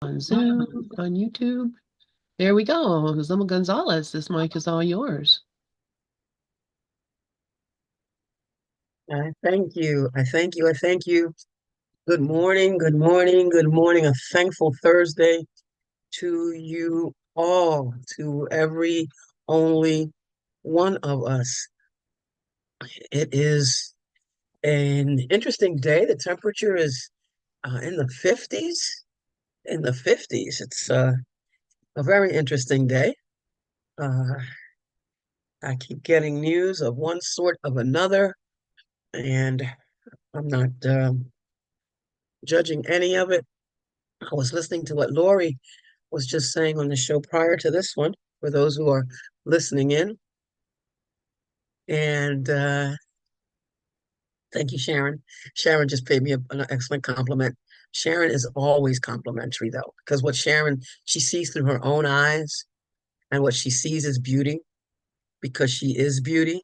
On Zoom, on YouTube. There we go. Zulma Gonzalez, this mic is all yours. I thank you. I thank you. I thank you. Good morning. Good morning. Good morning. A thankful Thursday to you all, to every only one of us. It is an interesting day. The temperature is in the 50s. In the 50s. It's a very interesting day. Uh, I keep getting news of one sort of another, and I'm not judging any of it. I was listening to what Lori was just saying on the show prior to this one, for those who are listening in. And thank you, Sharon. Sharon just paid me an excellent compliment. Sharon is always complimentary, though, because what Sharon, she sees through her own eyes, and what she sees is beauty because she is beauty.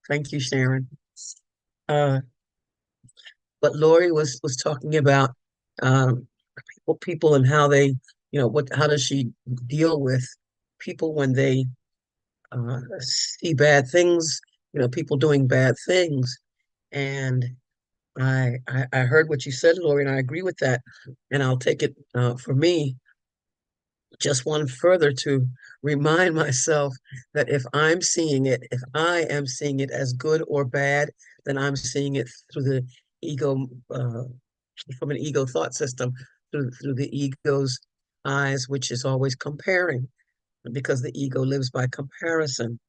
Thank you, Sharon. Uh, but Lori was talking about um, people and how they, how does she deal with people when they see bad things, people doing bad things. And I heard what you said, Lori, and I agree with that. And I'll take it for me just one further to remind myself that if I'm seeing it, if I am seeing it as good or bad, then I'm seeing it through the ego, from an ego thought system, through the ego's eyes, which is always comparing, because the ego lives by comparison.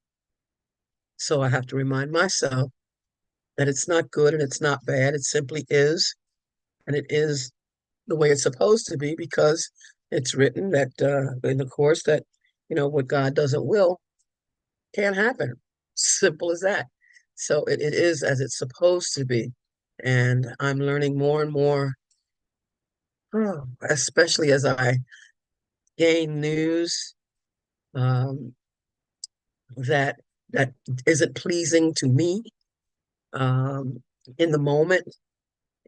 So I have to remind myself that it's not good and it's not bad. It simply is. And it is the way it's supposed to be because it's written that in the course that, what God doesn't will can't happen. Simple as that. So it is as it's supposed to be. And I'm learning more and more, especially as I gain news um, that that isn't pleasing to me um, in the moment.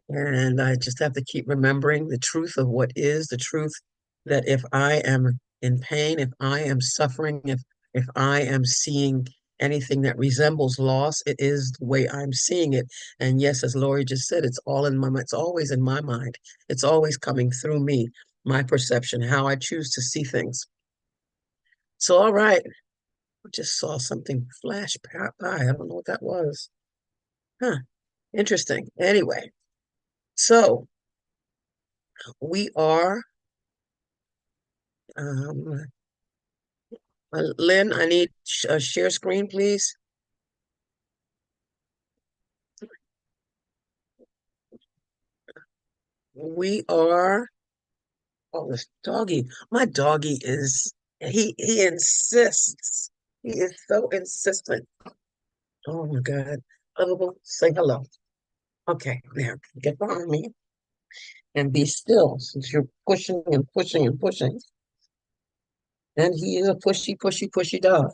And I just have to keep remembering the truth of what is the truth that if I am in pain, if I am suffering, if I am seeing anything that resembles loss, it is the way I'm seeing it. And yes, as Lori just said, it's all in my mind. It's always in my mind. It's always coming through me, my perception, how I choose to see things. So, all right, I just saw something flash by. I don't know what that was. Huh, interesting. Anyway, so we are um, Lynn, I need a share screen, please. We are, oh, this doggy. My doggy is, he insists. He is so insistent. Oh my God. Lovable, say hello. Okay, now get behind me and be still since you're pushing and pushing and pushing. And he is a pushy, pushy, pushy dog.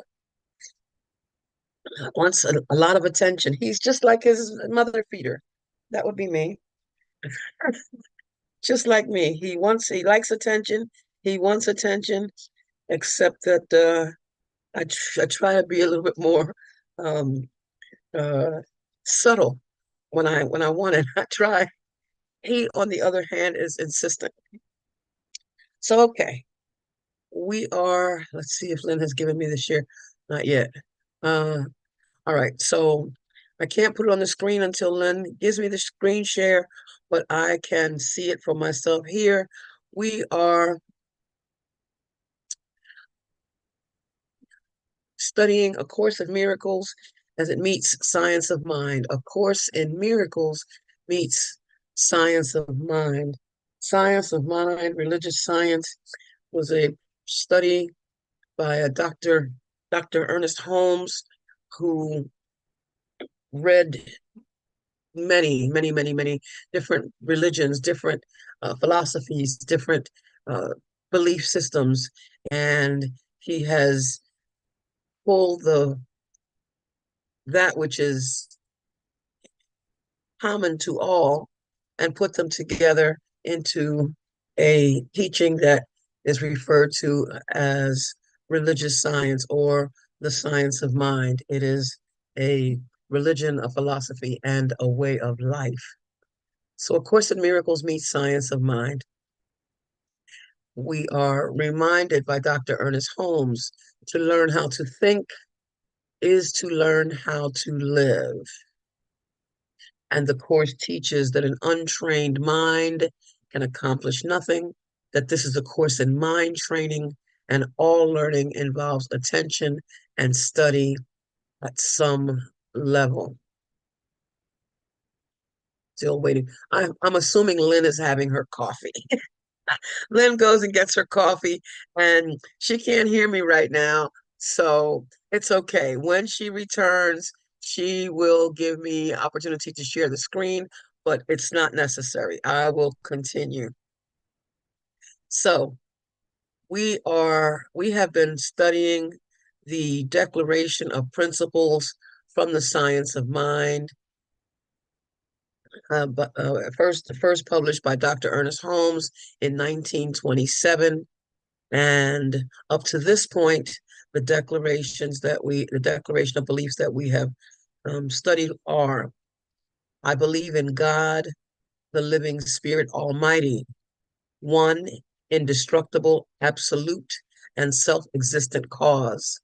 Wants a lot of attention. He's just like his mother feeder. That would be me. Just like me. He likes attention. He wants attention, except that I try to be a little bit more um, uh, subtle when I want it. I try. He, on the other hand, is insistent. So okay, we are. Let's see if Lynn has given me the share. Not yet. Uh, all right. So I can't put it on the screen until Lynn gives me the screen share, but I can see it for myself here. We are studying A Course of Miracles as it meets Science of Mind. A Course in Miracles meets Science of Mind. Science of Mind, religious science, was a study by a Dr. Ernest Holmes, who read many different religions, different philosophies, different uh, belief systems, and he has pulled the that which is common to all and put them together into a teaching that is referred to as religious science or the science of mind. It is a religion, a philosophy, and a way of life. So, A Course in Miracles meets Science of Mind. We are reminded by Dr. Ernest Holmes to learn how to think is to learn how to live. And the Course teaches that an untrained mind can accomplish nothing, that this is a course in mind training, and all learning involves attention and study at some level. Still waiting. I'm assuming Lynn is having her coffee. Lynn goes and gets her coffee, and she can't hear me right now. So it's okay. When she returns, she will give me opportunity to share the screen, but it's not necessary. I will continue. So we have been studying the Declaration of Principles from the Science of Mind, first published by Dr. Ernest Holmes in 1927. And up to this point, the Declaration of Beliefs that we have studied are: I believe in God, the living Spirit Almighty, one indestructible, absolute, and self-existent cause.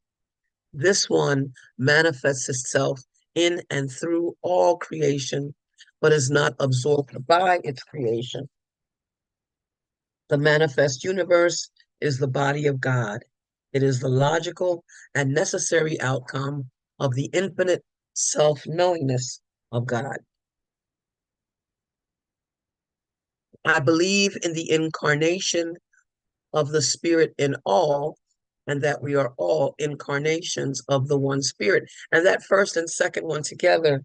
This one manifests itself in and through all creation, but is not absorbed by its creation. The manifest universe is the body of God. It is the logical and necessary outcome of the infinite self-knowingness of God. I believe in the incarnation of the Spirit in all, and that we are all incarnations of the one Spirit. And that first and second one together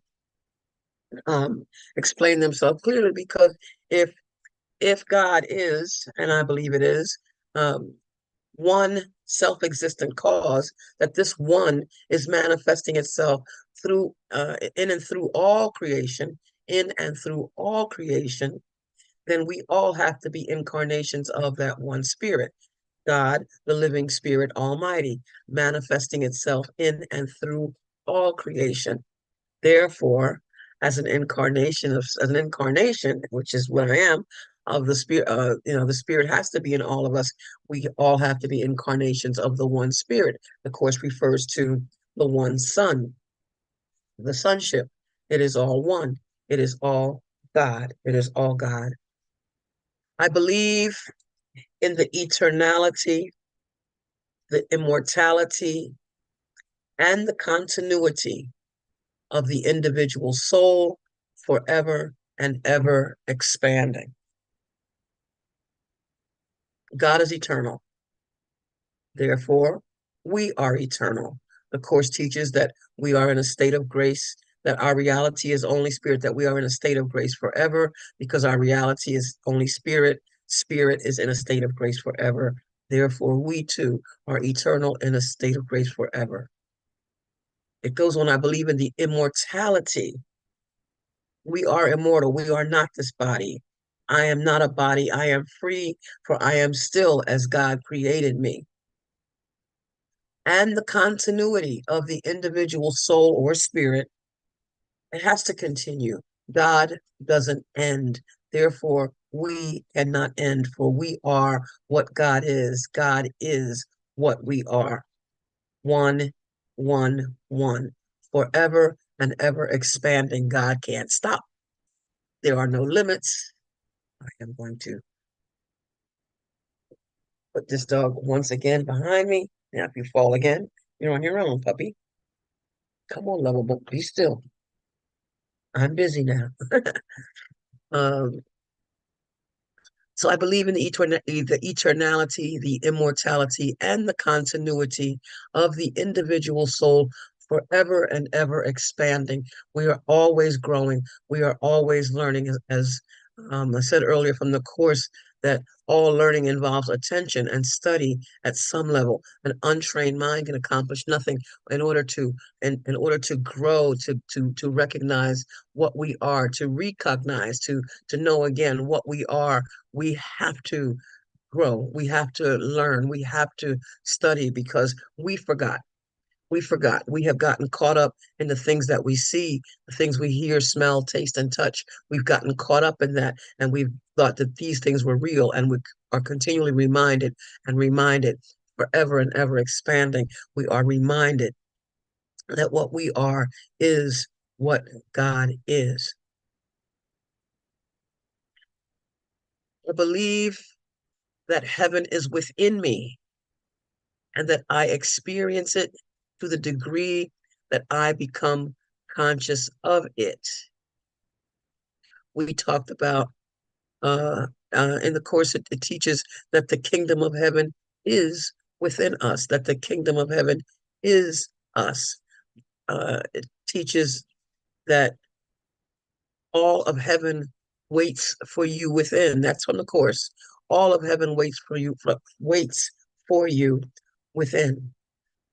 um, explain themselves clearly, because if God is, and I believe it is, um, one self-existent cause, that this one is manifesting itself through in and through all creation, in and through all creation, then we all have to be incarnations of that one Spirit, God, the living Spirit Almighty, manifesting itself in and through all creation. Therefore, as an incarnation, which is what I am, of the Spirit, the Spirit has to be in all of us. We all have to be incarnations of the one Spirit. The Course refers to the one Son, the sonship. It is all one. It is all God. It is all God. I believe in the eternality, the immortality, and the continuity of the individual soul, forever and ever expanding. God is eternal. Therefore, we are eternal. The Course teaches that we are in a state of grace, that our reality is only spirit, that we are in a state of grace forever because our reality is only spirit. Spirit is in a state of grace forever. Therefore, we too are eternal in a state of grace forever. It goes on, I believe in the immortality. We are immortal. We are not this body. I am not a body. I am free, for I am still as God created me. And the continuity of the individual soul or spirit, it has to continue. God doesn't end. Therefore, we cannot end, for we are what God is. God is what we are. One, one, one. Forever and ever expanding. God can't stop. There are no limits. I am going to put this dog once again behind me. Now, if you fall again, you're on your own, puppy. Come on, lovable, be still. I'm busy now. um, so I believe in the eternality, the immortality, and the continuity of the individual soul, forever and ever expanding. We are always growing. We are always learning. As I said earlier from the Course, that all learning involves attention and study at some level. An untrained mind can accomplish nothing in order to in order to grow, to recognize what we are, to recognize, to know again what we are. We have to grow. We have to learn. We have to study because we forgot. We forgot. We have gotten caught up in the things that we see, the things we hear, smell, taste, and touch. We've gotten caught up in that, and we've thought that these things were real, and we are continually reminded and reminded, forever and ever expanding. We are reminded that what we are is what God is. I believe that heaven is within me and that I experience it to the degree that I become conscious of it. We talked about in the course, it teaches that the kingdom of heaven is within us, that the kingdom of heaven is us. It teaches that all of heaven waits for you within. That's from the course. All of heaven waits for you within.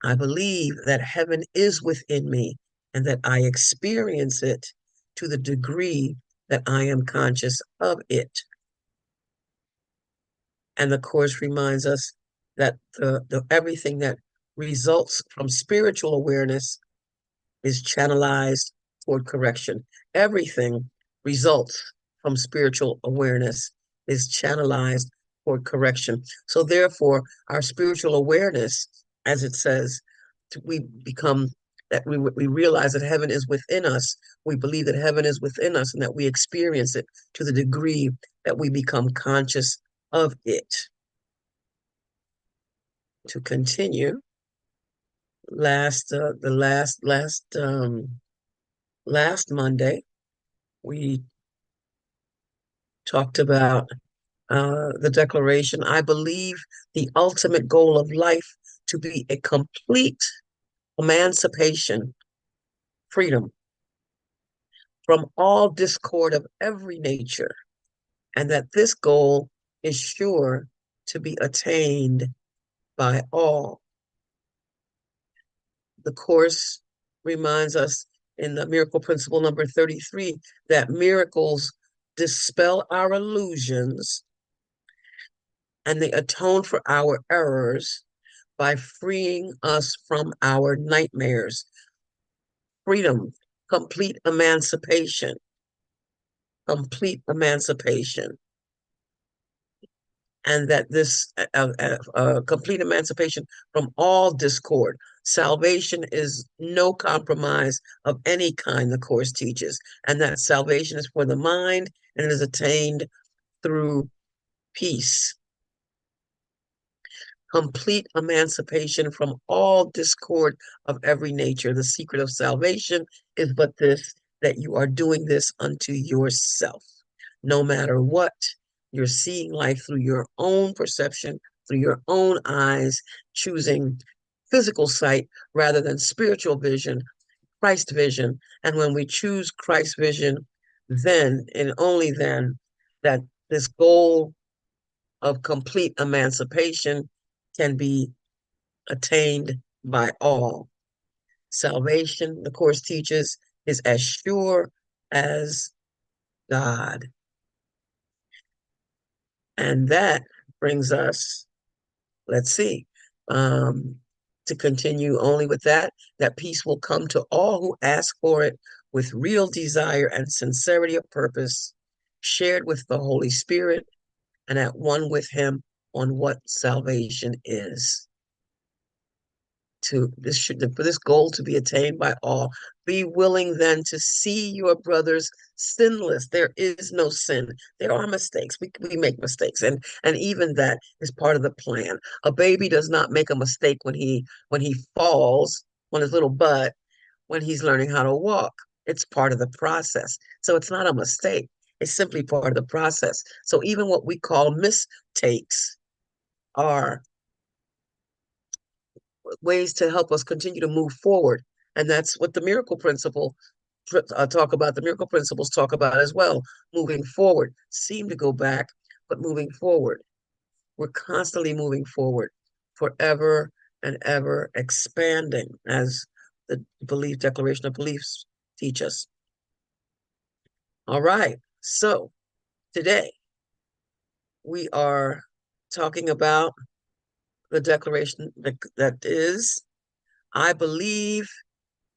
I believe that heaven is within me and that I experience it to the degree that I am conscious of it. And the Course reminds us that everything that results from spiritual awareness is channelized toward correction. Everything results from spiritual awareness is channelized toward correction. So therefore, our spiritual awareness, as it says, we become that we realize that heaven is within us. We believe that heaven is within us and that we experience it to the degree that we become conscious of it. To continue, last Monday, we talked about the declaration. I believe the ultimate goal of life to be a complete emancipation, freedom from all discord of every nature, and that this goal is sure to be attained by all. The Course reminds us in the miracle principle number 33 that miracles dispel our illusions and they atone for our errors by freeing us from our nightmares. Freedom, complete emancipation, complete emancipation. And that this complete emancipation from all discord. Salvation is no compromise of any kind, the Course teaches, and that salvation is for the mind and it is attained through peace. Complete emancipation from all discord of every nature. The secret of salvation is but this, that you are doing this unto yourself. No matter what, you're seeing life through your own perception, through your own eyes, choosing physical sight rather than spiritual vision, Christ vision. And when we choose Christ vision, then and only then that this goal of complete emancipation can be attained by all. Salvation, the Course teaches, is as sure as God. And that brings us, let's see, to continue only with that, that peace will come to all who ask for it with real desire and sincerity of purpose, shared with the Holy Spirit and at one with Him on what salvation is. For this goal to be attained by all, be willing then to see your brothers sinless. There is no sin. There are mistakes. We make mistakes, and even that is part of the plan. A baby does not make a mistake when he falls on his little butt when he's learning how to walk. It's part of the process. So it's not a mistake. It's simply part of the process. So even what we call mistakes are ways to help us continue to move forward. And that's what the miracle principle talk about. The miracle principles talk about as well. Moving forward, seem to go back, but moving forward. We're constantly moving forward, forever and ever expanding, as the belief declaration of beliefs teach us. All right. So today we are talking about the declaration that is, I believe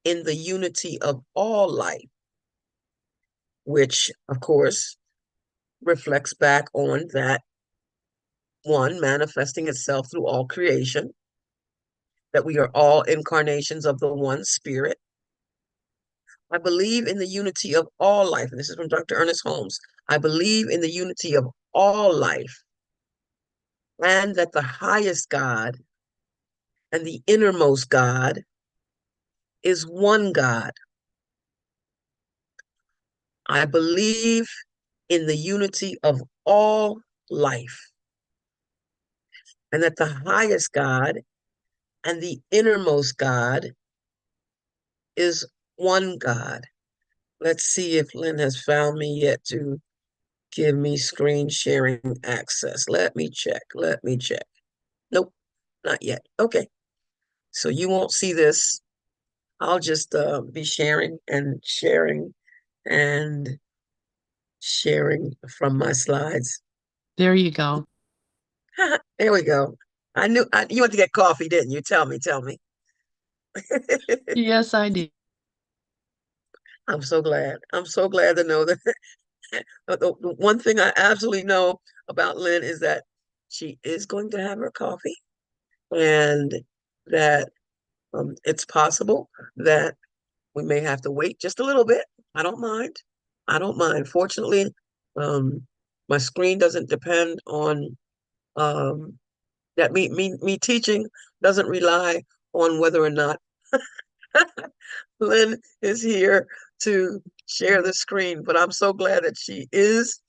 in the unity of all life, which of course reflects back on that one manifesting itself through all creation, that we are all incarnations of the one spirit. I believe in the unity of all life. And this is from Dr. Ernest Holmes. I believe in the unity of all life, and that the highest God and the innermost God is one God. I believe in the unity of all life, and that the highest God and the innermost God is one God. Let's see if Lynn has found me yet to give me screen sharing access. Let me check. Let me check. Nope, not yet. Okay. So you won't see this. I'll just be and sharing from my slides. There you go. There we go. You went to get coffee, didn't you? Tell me, tell me. Yes, I did. I'm so glad. I'm so glad to know that. The one thing I absolutely know about Lynn is that she is going to have her coffee, and that it's possible that we may have to wait just a little bit. I don't mind. I don't mind. Fortunately, um, my screen doesn't depend on um, that me teaching doesn't rely on whether or not Lynn is here to share the screen. But I'm so glad that she is,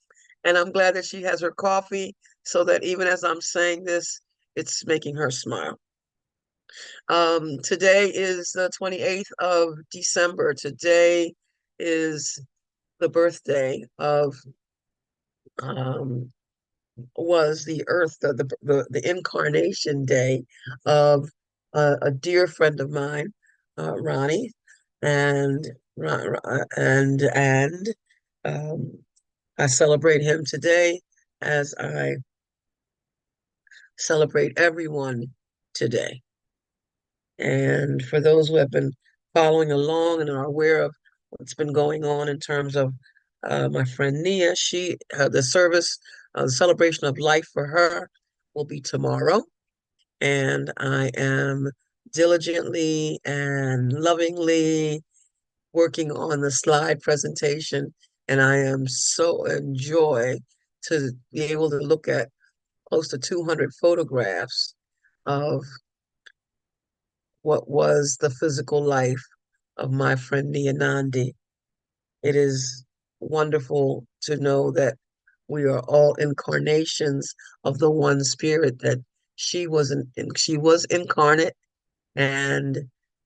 and I'm glad that she has her coffee so that even as I'm saying this, it's making her smile. Today is the 28th of December. Today is the birthday of was the earth the incarnation day of a dear friend of mine, Ronnie, and and um, I celebrate him today as I celebrate everyone today. And for those who have been following along and are aware of what's been going on in terms of my friend Nia, the celebration of life for her will be tomorrow. And I am diligently and lovingly working on the slide presentation. And I am so enjoy to be able to look at close to 200 photographs of what was the physical life of my friend Nianandi. It is wonderful to know that we are all incarnations of the one spirit, that she was incarnate, and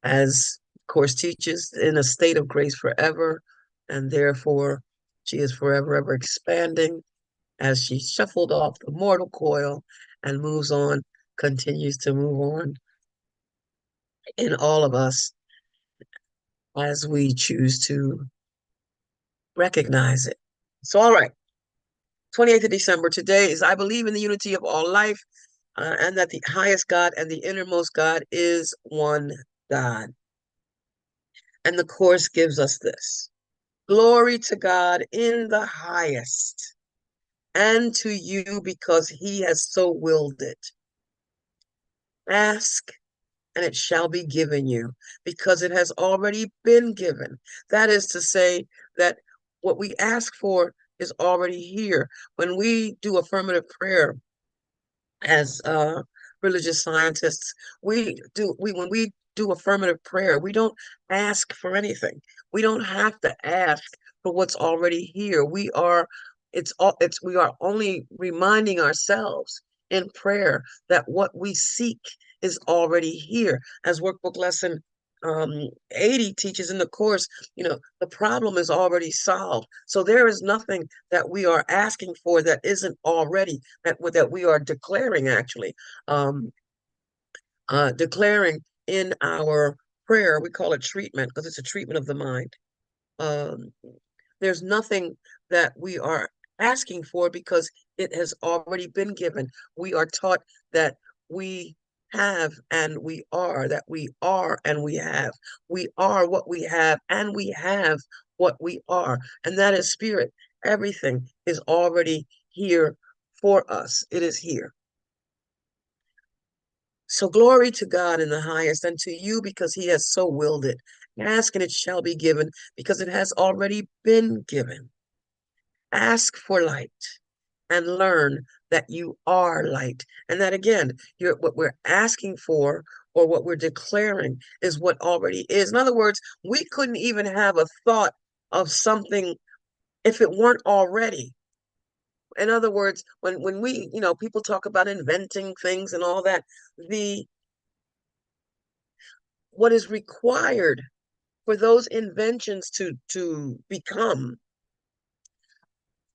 as course teaches, in a state of grace forever, and therefore she is forever ever expanding as she shuffled off the mortal coil and moves on, continues to move on in all of us as we choose to recognize it. So, all right, 28th of December, today is I believe in the unity of all life, and that the highest God and the innermost God is one God. And the Course gives us this: glory to God in the highest, and to you because he has so willed it. Ask and it shall be given you, because it has already been given. That is to say that what we ask for is already here. When we do affirmative prayer as religious scientists, when we do affirmative prayer, we don't ask for anything. We don't have to ask for what's already here. We are only reminding ourselves in prayer that what we seek is already here. As workbook lesson 80 teaches in the course, the problem is already solved. So there is nothing that we are asking for that isn't already, that we are declaring actually. Um, Declaring in our prayer, we call it treatment because it's a treatment of the mind. Um, there's nothing that we are asking for because it has already been given. We are taught that we have and we are, that we are and we have. We are what we have and we have what we are. And that is spirit. Everything is already here for us. It is here. So glory to God in the highest, and to you because he has so willed it. Ask and it shall be given because it has already been given. Ask for light and learn that you are light. And that again, what we're asking for or what we're declaring is what already is. In other words, we couldn't even have a thought of something if it weren't already. In other words, when we, people talk about inventing things and all that, the what is required for those inventions to become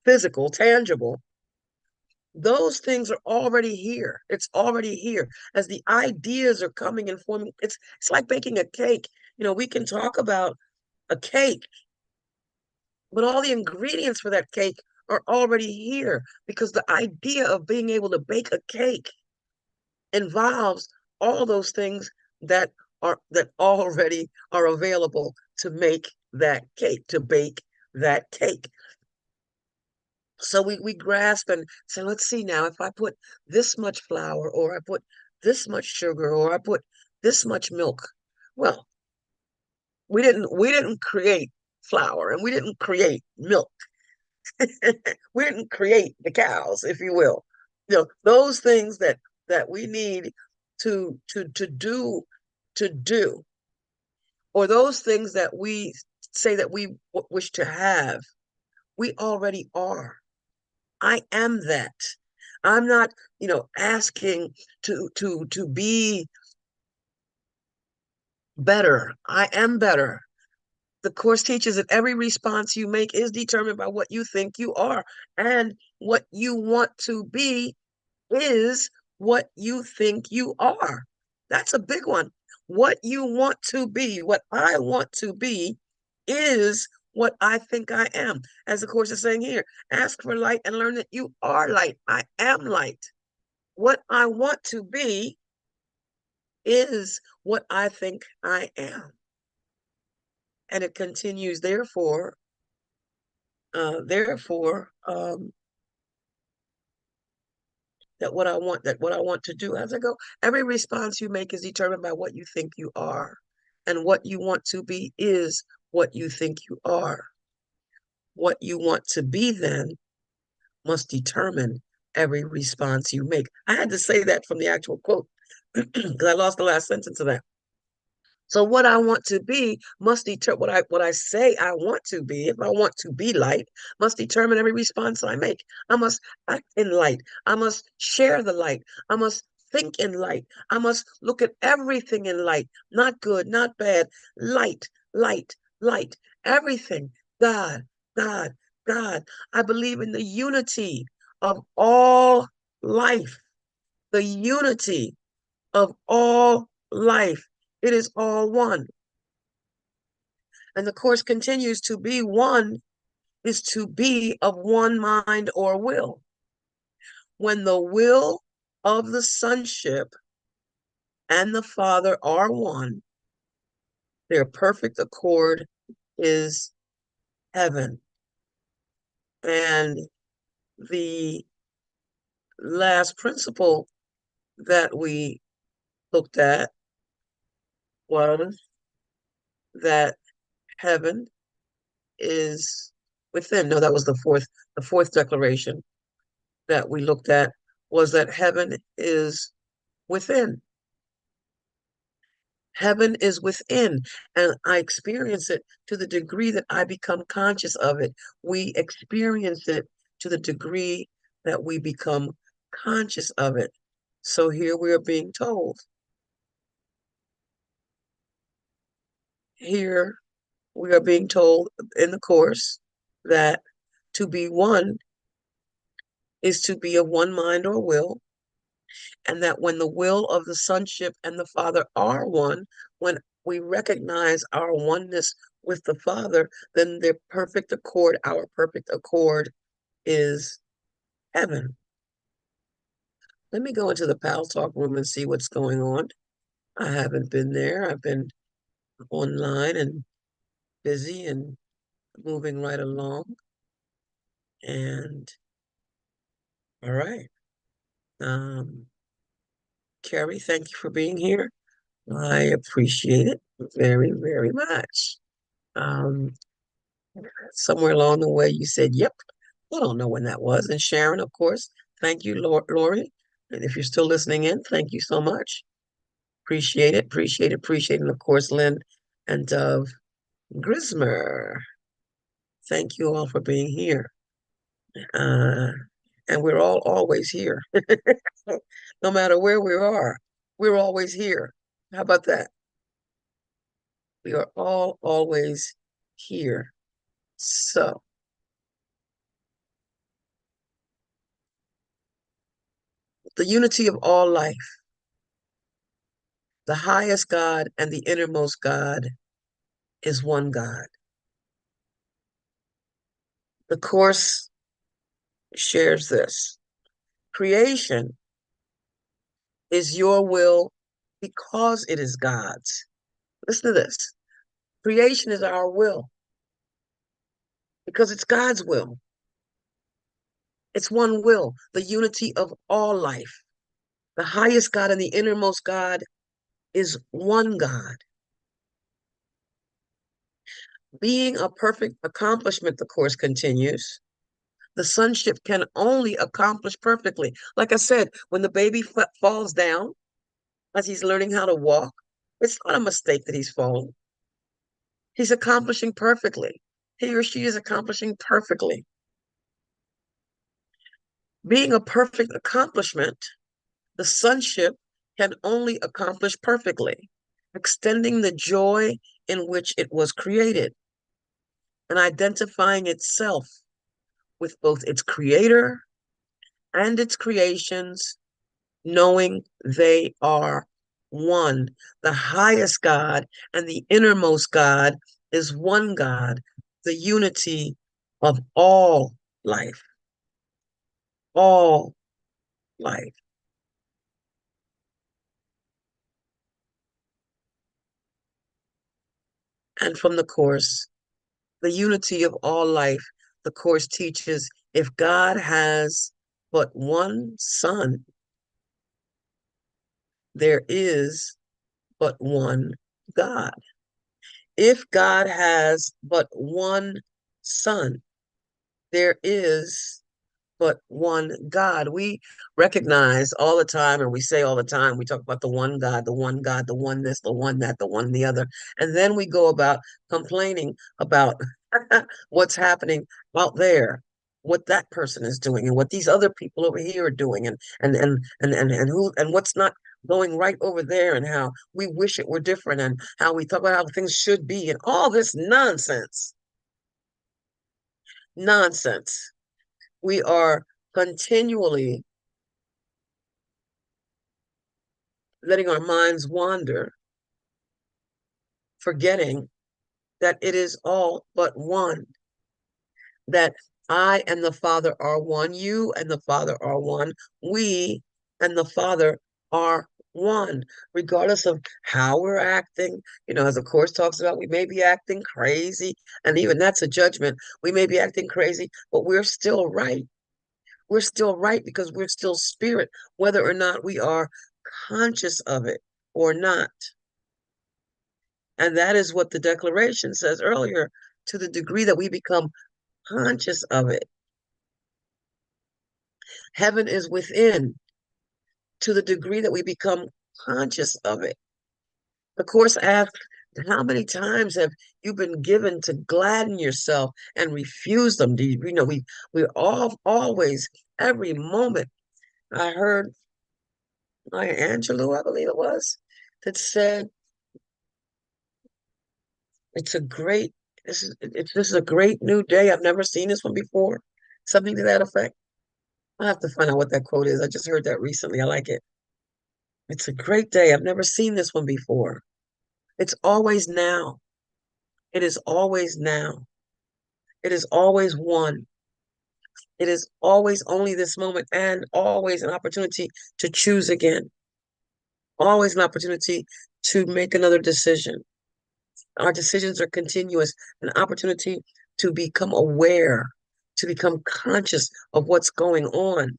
physical, tangible, those things are already here. It's already here. As the ideas are coming and forming, it's like baking a cake. We can talk about a cake, but all the ingredients for that cake are already here because the idea of being able to bake a cake involves all those things that already are available to make that cake, to bake that cake. So we grasp and say, let's see now, if I put this much flour, or I put this much sugar, or I put this much milk. Well, we didn't create flour and we didn't create milk. We didn't create the cows, if you will. Those things that we need to do, or those things that we say that we wish to have, we already are. I am that. I'm not, asking to be better. I am better. The course teaches that every response you make is determined by what you think you are, and what you want to be is what you think you are. That's a big one. What you want to be, what I want to be, is what I think I am. As the course is saying here, ask for light and learn that you are light. I am light. What I want to be is what I think I am. And it continues, therefore, that what I want to do as I go. Every response you make is determined by what you think you are. And what you want to be is what you think you are. What you want to be then must determine every response you make. I had to say that from the actual quote because I lost the last sentence of that. So what I want to be must determine what I say I want to be. If I want to be light, must determine every response I make. I must act in light. I must share the light. I must think in light. I must look at everything in light, not good, not bad. Light, light, light. Everything. God, God, God. I believe in the unity of all life. The unity of all life. It is all one. And the course continues, to be one is to be of one mind or will. When the will of the sonship and the Father are one, their perfect accord is heaven. And the last principle that we looked at was that heaven is within. No, that was the fourth declaration that we looked at, was that heaven is within. Heaven is within, and I experience it to the degree that I become conscious of it. We experience it to the degree that we become conscious of it. So here we are being told Here we are being told in the course that to be one is to be of one mind or will, and that when the will of the sonship and the Father are one, when we recognize our oneness with the Father, then their perfect accord, our perfect accord, is heaven. Let me go into the Pal Talk room and see what's going on. I haven't been there. I've been online and busy and moving right along. And all right. Um, Carrie, thank you for being here. I appreciate it very, very much. Um, Somewhere along the way, you said, yep. I don't know when that was. And Sharon, of course, thank you, Lori. And if you're still listening in, thank you so much. Appreciate it, appreciate it, appreciate it. And of course, Lynn and Dove Grismer, thank you all for being here. Uh, and we're all always here. No matter where we are, we're always here. How about that? We are all always here. So, the unity of all life, the highest God and the innermost God is one God. The Course shares this. Creation is your will because it is God's. Listen to this. Creation is our will because it's God's will. It's one will, the unity of all life. The highest God and the innermost God is one God. Being a perfect accomplishment, the Course continues, the sonship can only accomplish perfectly. Like I said, when the baby falls down as he's learning how to walk, it's not a mistake that he's fallen. He's accomplishing perfectly. He or she is accomplishing perfectly. Being a perfect accomplishment, the sonship can only accomplish perfectly, extending the joy in which it was created and identifying itself with both its creator and its creations, knowing they are one. The highest God and the innermost God is one God, the unity of all life, all life. And from the Course, the unity of all life, the Course teaches if God has but one Son, there is but one God. If God has but one Son, there is but one God. We recognize all the time, and we say all the time, we talk about the one God, the one God, the one this, the one that, the one the other. And then we go about complaining about what's happening out there, what that person is doing, and what these other people over here are doing, and who and what's not going right over there, and how we wish it were different, and how we talk about how things should be, and all this nonsense. Nonsense. We are continually letting our minds wander, forgetting that it is all but one, that I and the Father are one, you and the Father are one, we and the Father are one, regardless of how we're acting. You know, as the Course talks about, we may be acting crazy, and even that's a judgment. We may be acting crazy, but we're still right. We're still right because we're still spirit, whether or not we are conscious of it or not. And that is what the Declaration says earlier, to the degree that we become conscious of it. Heaven is within, to the degree that we become conscious of it. The Course asks, how many times have you been given to gladden yourself and refuse them? Do you know, we're all always, every moment. I heard Maya Angelou, I believe it was, that said, It's a great, this is a great new day. I've never seen this one before. Something to that effect. I'll have to find out what that quote is. I just heard that recently. I like it. It's a great day. I've never seen this one before. It's always now. It is always now. It is always one. It is always only this moment and always an opportunity to choose again. Always an opportunity to make another decision. Our decisions are continuous, an opportunity to become aware, to become conscious of what's going on,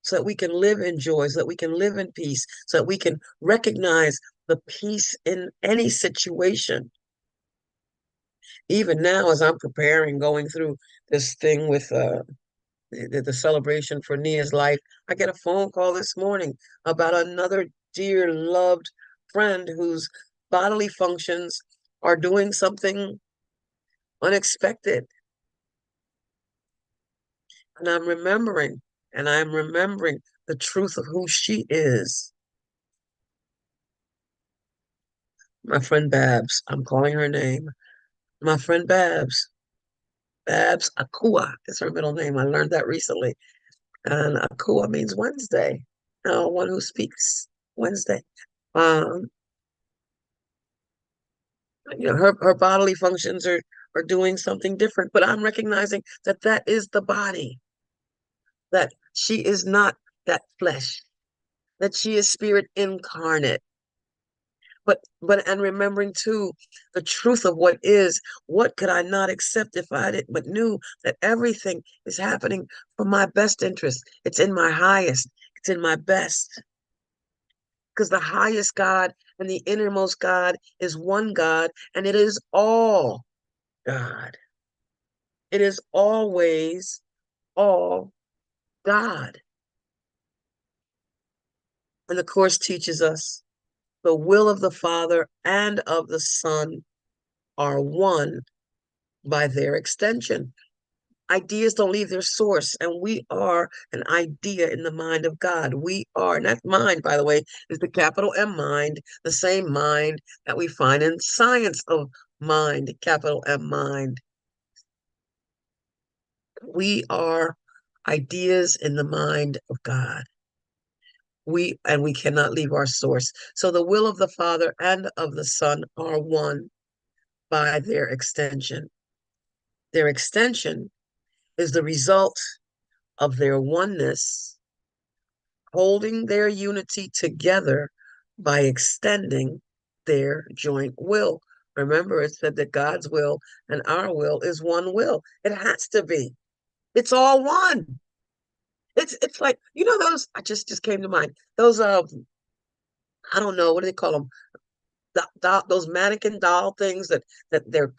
so that we can live in joy, so that we can live in peace, so that we can recognize the peace in any situation. Even now, as I'm preparing, going through this thing with the celebration for Nia's life, I get a phone call this morning about another dear, loved friend whose bodily functions are doing something unexpected. And I'm remembering the truth of who she is. My friend Babs, I'm calling her name. My friend Babs, Babs Akua is her middle name. I learned that recently. And Akua means Wednesday. One who speaks Wednesday. Um, her bodily functions are doing something different, but I'm recognizing that that is the body, that she is not that flesh, that she is spirit incarnate. And remembering too the truth of what could I not accept if I did, but knew that everything is happening for my best interest. It's in my highest, it's in my best. Because the highest God and the innermost God is one God, and it is all God. It is always all God. And the Course teaches us the will of the Father and of the Son are one by their extension. Ideas don't leave their source, and we are an idea in the mind of God. We are, and that mind, by the way, is the capital M mind, the same mind that we find in science of mind, capital M mind. We are ideas in the mind of God. We cannot leave our source. So the will of the Father and of the Son are one by their extension. Their extension is the result of their oneness, holding their unity together by extending their joint will. Remember, it said that God's will and our will is one will. It has to be. It's all one. It's like, those, I just came to mind. Those I don't know, what do they call them? Those mannequin doll things that they're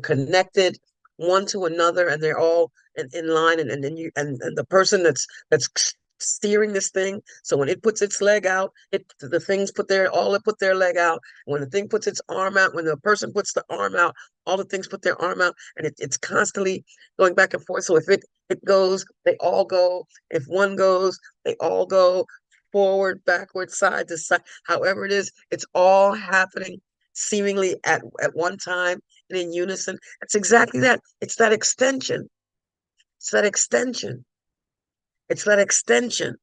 connected one to another, and they're all in line, and then and the person that's steering this thing, so when it puts its leg out, the things put their leg out. When the thing puts its arm out, when the person puts the arm out, all the things put their arm out, and it's constantly going back and forth. So if it goes, they all go. If one goes, they all go forward, backward, side to side. However it is, it's all happening seemingly at one time and in unison. It's exactly that. It's that extension. It's that extension. It's that extension.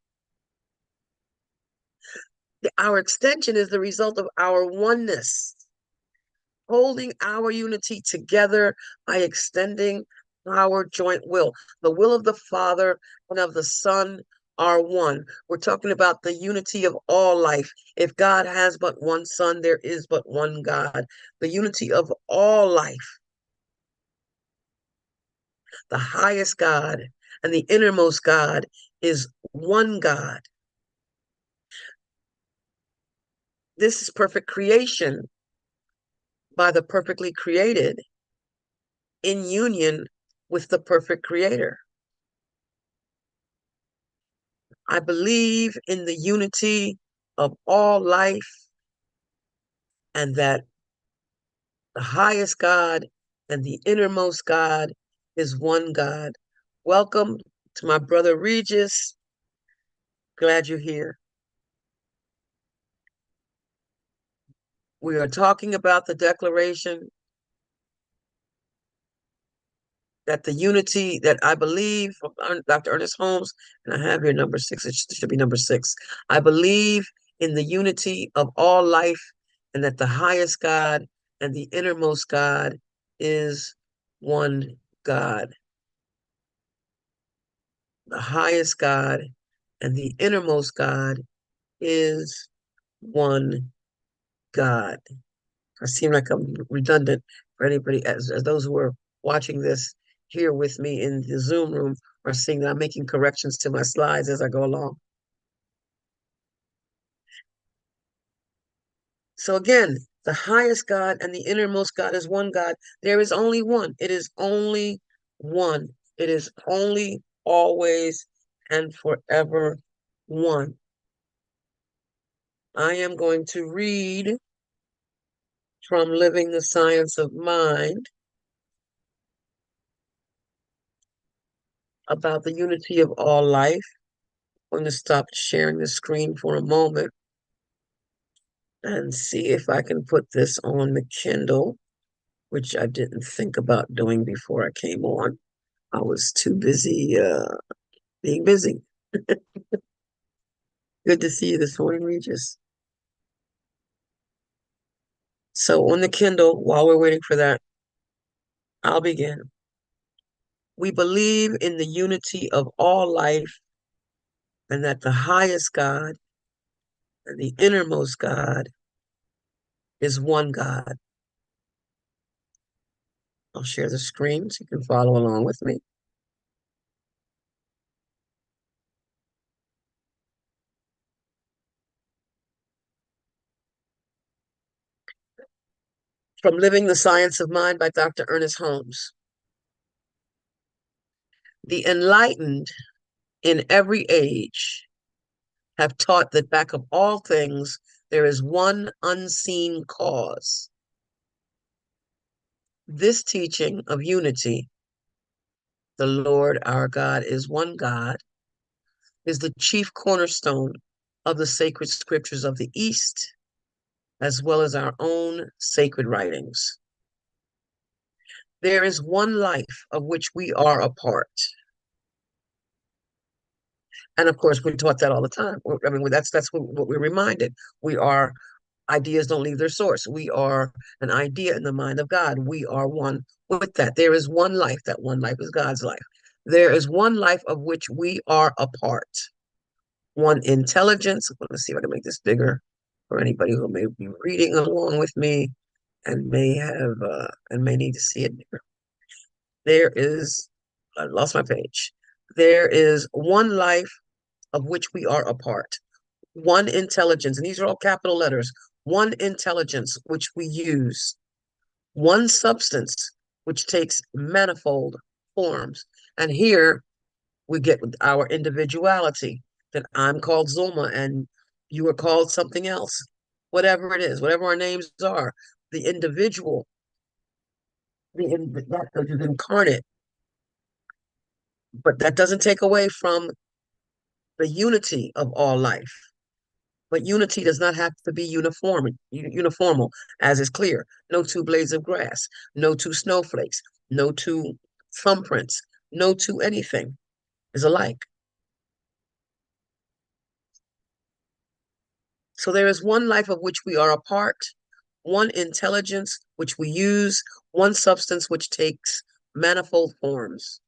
Our extension is the result of our oneness, holding our unity together by extending our joint will. The will of the Father and of the Son are one. We're talking about the unity of all life. If God has but one Son, there is but one God. The unity of all life, the highest God and the innermost God is one God. This is perfect creation by the perfectly created in union with the perfect creator. I believe in the unity of all life, and that the highest God and the innermost God is one God. Welcome to my brother Regis. Glad you're here. We are talking about the declaration that the unity that I believe from Dr. Ernest Holmes, and I have here number 6, it should be number 6. I believe in the unity of all life, and that the highest God and the innermost God is one God. The highest God and the innermost God is one God. I seem like I'm redundant for anybody, as those who are watching this here with me in the Zoom room are seeing that I'm making corrections to my slides as I go along. So again, the highest God and the innermost God is one God. There is only one. It is only one. It is only always and forever one. I am going to read from Living the Science of Mind about the unity of all life. I'm going to stop sharing the screen for a moment and see if I can put this on the Kindle, which I didn't think about doing before I came on. I was too busy being busy. Good to see you this morning, Regis. So on the Kindle, while we're waiting for that, I'll begin. We believe in the unity of all life, and that the highest God and the innermost God is one God. I'll share the screen so you can follow along with me. From Living the Science of Mind by Dr. Ernest Holmes. The enlightened in every age have taught that back of all things there is one unseen cause. This teaching of unity, the Lord our God is one God, is the chief cornerstone of the sacred scriptures of the East, as well as our own sacred writings. There is one life of which we are a part. And of course, we're taught that all the time. I mean, that's what we're reminded. We are, ideas don't leave their source. We are an idea in the mind of God. We are one with that. There is one life. That one life is God's life. There is one life of which we are a part. One intelligence. Let's see if I can make this bigger for anybody who may be reading along with me and may have and may need to see it bigger. There is, I lost my page. There is one life of which we are a part. One intelligence, and these are all capital letters, one intelligence which we use, one substance which takes manifold forms. And here we get our individuality, that I'm called Zulma and you are called something else, whatever it is, whatever our names are, the individual, that is incarnate. But that doesn't take away from the unity of all life. But unity does not have to be uniformal, as is clear. No two blades of grass, no two snowflakes, no two thumbprints, no two anything is alike. So there is one life of which we are a part, one intelligence which we use, one substance which takes manifold forms.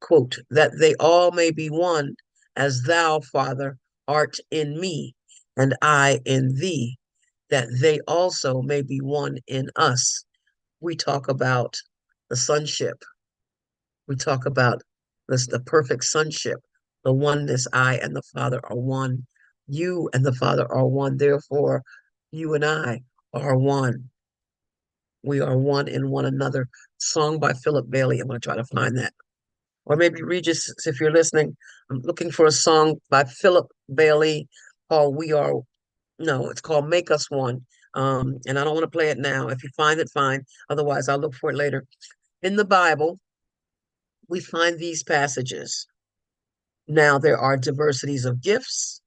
Quote, that they all may be one, as thou, Father, art in me, and I in thee, that they also may be one in us. We talk about the sonship. We talk about the perfect sonship, the oneness. I and the Father are one. You and the Father are one. Therefore, you and I are one. We are one in one another. Song by Philip Bailey. I'm going to try to find that. Or maybe Regis, if you're listening, I'm looking for a song by Philip Bailey called We Are, no, it's called Make Us One. And I don't want to play it now. If you find it, fine. Otherwise, I'll look for it later. In the Bible, we find these passages. Now, there are diversities of gifts,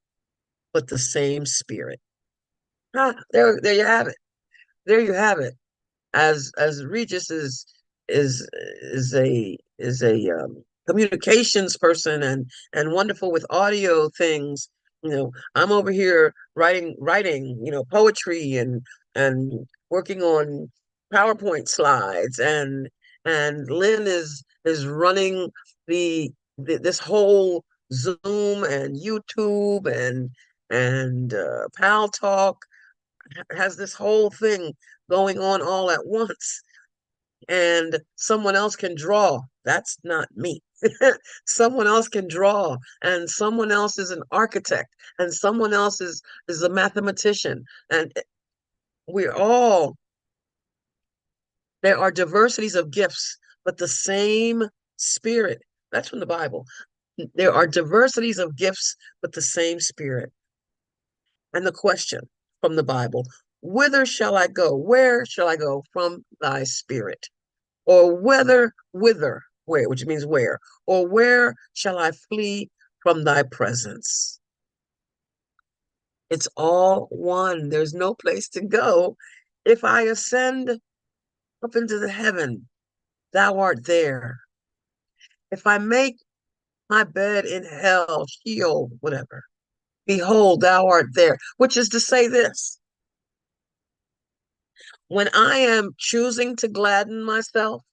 but the same Spirit. There you have it. There you have it. As Regis is a communications person and wonderful with audio things. I'm over here writing, poetry and working on PowerPoint slides and Lynn is running this whole Zoom and YouTube and Pal Talk has this whole thing going on all at once, and someone else can draw. That's not me. Someone else can draw, and someone else is an architect, and someone else is a mathematician. And we're all, there are diversities of gifts, but the same spirit. That's from the Bible. There are diversities of gifts, but the same spirit. And the question from the Bible, whither shall I go? Where shall I go from thy spirit? Or whither, where, which means where, or where shall I flee from thy presence? It's all one. There's no place to go. If I ascend up into the heaven, thou art there. If I make my bed in hell, Sheol, whatever, behold, thou art there. Which is to say this: when I am choosing to gladden myself,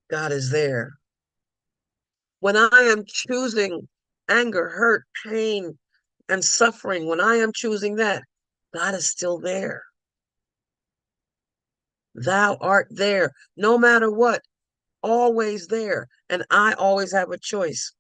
God is there. When I am choosing anger, hurt, pain, and suffering, when I am choosing that, God is still there. Thou art there, no matter what, always there. And I always have a choice.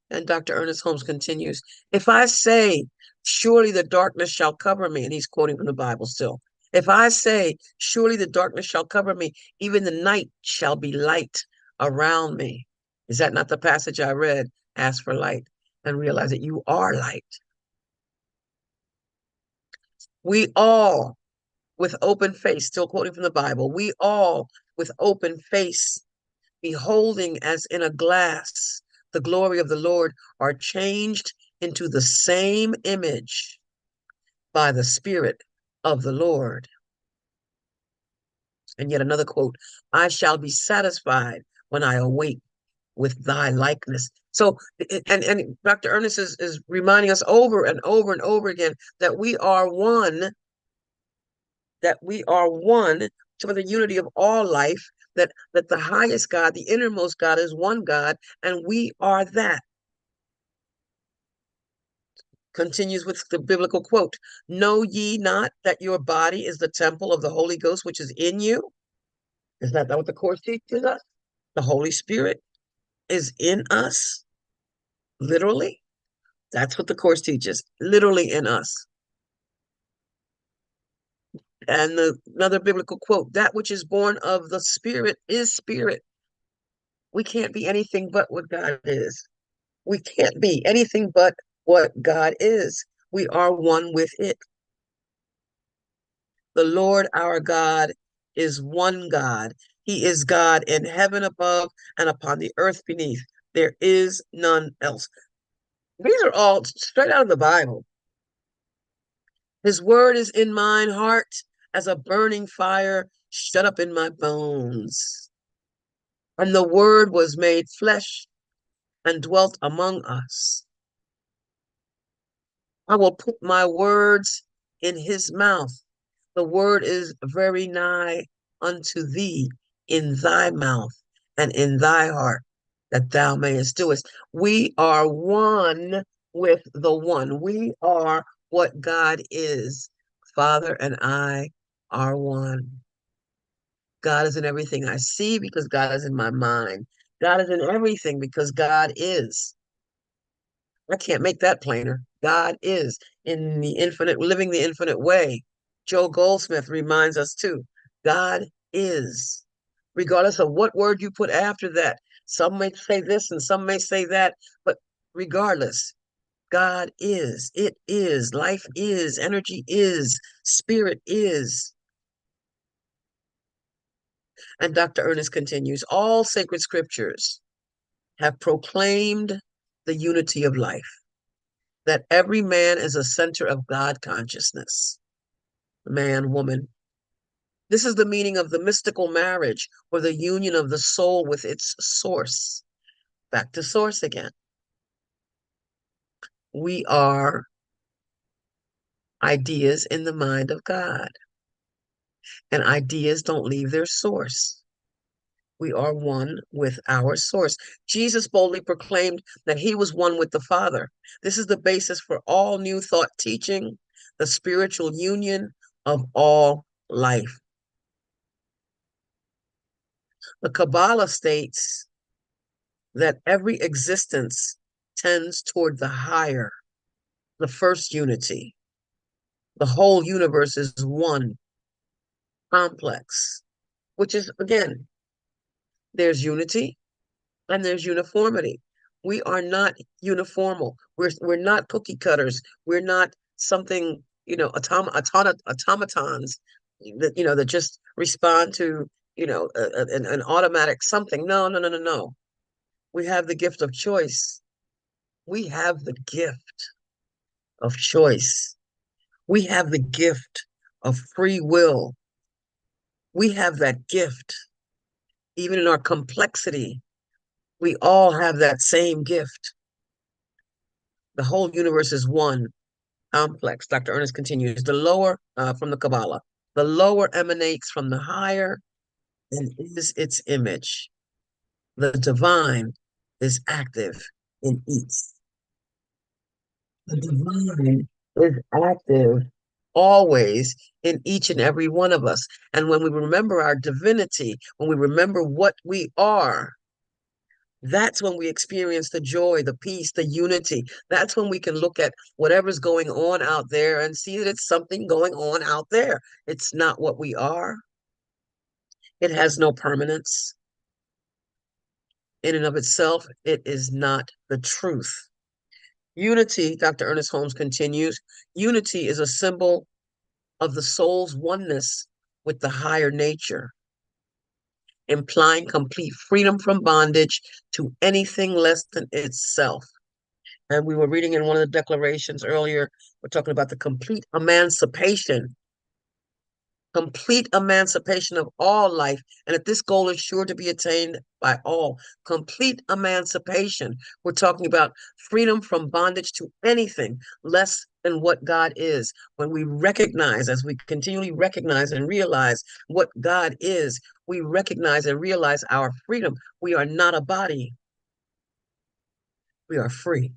And Dr. Ernest Holmes continues, if I say, surely the darkness shall cover me, and he's quoting from the Bible still. If I say, surely the darkness shall cover me, even the night shall be light around me. Is that not the passage I read? Ask for light and realize that you are light. We all, with open face, still quoting from the Bible, we all, with open face, beholding as in a glass the glory of the Lord, are changed into the same image by the Spirit of the Lord. And yet another quote, I shall be satisfied when I awake with thy likeness. So, and Dr. Ernest is reminding us over and over and over again that we are one, for the unity of all life, that the highest God, the innermost God is one God, and we are that. Continues with the biblical quote, know ye not that your body is the temple of the Holy Ghost, which is in you? Is that not what the Course teaches us? The Holy Spirit is in us, literally. That's what the Course teaches, literally in us. And another biblical quote, that which is born of the Spirit is spirit. We can't be anything but what God is. We can't be anything but what God is. We are one with it. The Lord our God is one God. He is God in heaven above and upon the earth beneath. There is none else. These are all straight out of the Bible. His word is in mine heart as a burning fire shut up in my bones. And the word was made flesh and dwelt among us. I will put my words in his mouth. The word is very nigh unto thee, in thy mouth and in thy heart, that thou mayest do it. We are one with the one. We are what God is. Father and I are one. God is in everything I see because God is in my mind. God is in everything because God is. I can't make that plainer. God is in the infinite, living the infinite way. Joe Goldsmith reminds us too. God is, regardless of what word you put after that. Some may say this and some may say that, but regardless, God is. It is. Life is. Energy is. Spirit is. And Dr. Ernest continues, all sacred scriptures have proclaimed the unity of life. that every man is a center of God consciousness, man, woman. This is the meaning of the mystical marriage or the union of the soul with its source. Back to source again. We are ideas in the mind of God, and ideas don't leave their source. We are one with our source. Jesus boldly proclaimed that he was one with the Father. This is the basis for all new thought teaching, the spiritual union of all life. The Kabbalah states that every existence tends toward the higher, the first unity. The whole universe is one complex, which is, again, there's unity and there's uniformity. We are not uniformal. We're not cookie cutters. We're not something, automatons that just respond to, an automatic something. No, no, no, no, no. We have the gift of choice. We have the gift of choice. We have the gift of free will. We have that gift. Even in our complexity, we all have that same gift. The whole universe is one complex. Dr. Ernest continues, the lower, from the Kabbalah, the lower emanates from the higher and is its image. The divine is active in each. The divine is active always in each and every one of us. And when we remember our divinity, when we remember what we are, that's when we experience the joy, the peace, the unity. That's when we can look at whatever's going on out there and see that it's something going on out there. It's not what we are. It has no permanence. In and of itself, it is not the truth. Unity, Dr. Ernest Holmes continues, unity is a symbol of the soul's oneness with the higher nature, implying complete freedom from bondage to anything less than itself. And we were reading in one of the declarations earlier, we're talking about the complete emancipation of all life, and that this goal is sure to be attained by all. Complete emancipation. We're talking about freedom from bondage to anything less than what God is. When we recognize, as we continually recognize and realize what God is, we recognize and realize our freedom. We are not a body. We are free.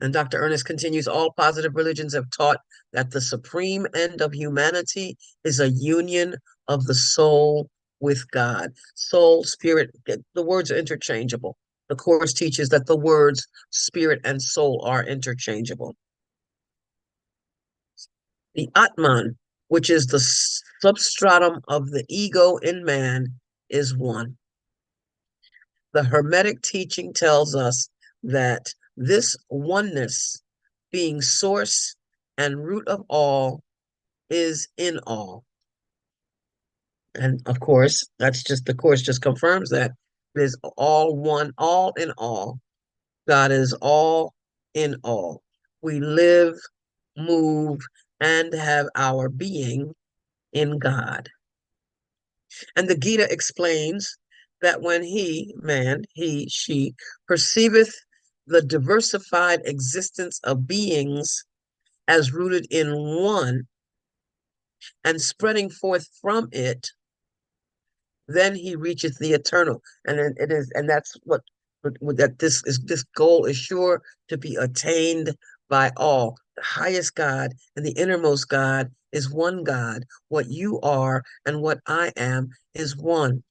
And Dr. Ernest continues, all positive religions have taught that the supreme end of humanity is a union of the soul with God. Soul, spirit, the words are interchangeable. The Course teaches that the words spirit and soul are interchangeable. The Atman, which is the substratum of the ego in man, is one. The Hermetic teaching tells us that this oneness, being source and root of all, is in all. And of course, the Course just confirms that it is all one, all in all. God is all in all. We live, move, and have our being in God. And the Gita explains that when she, perceiveth the diversified existence of beings as rooted in one and spreading forth from it, then he reacheth the eternal. And it is, and that's that this goal is sure to be attained by all. The highest God and the innermost God is one God. What you are and what I am is one.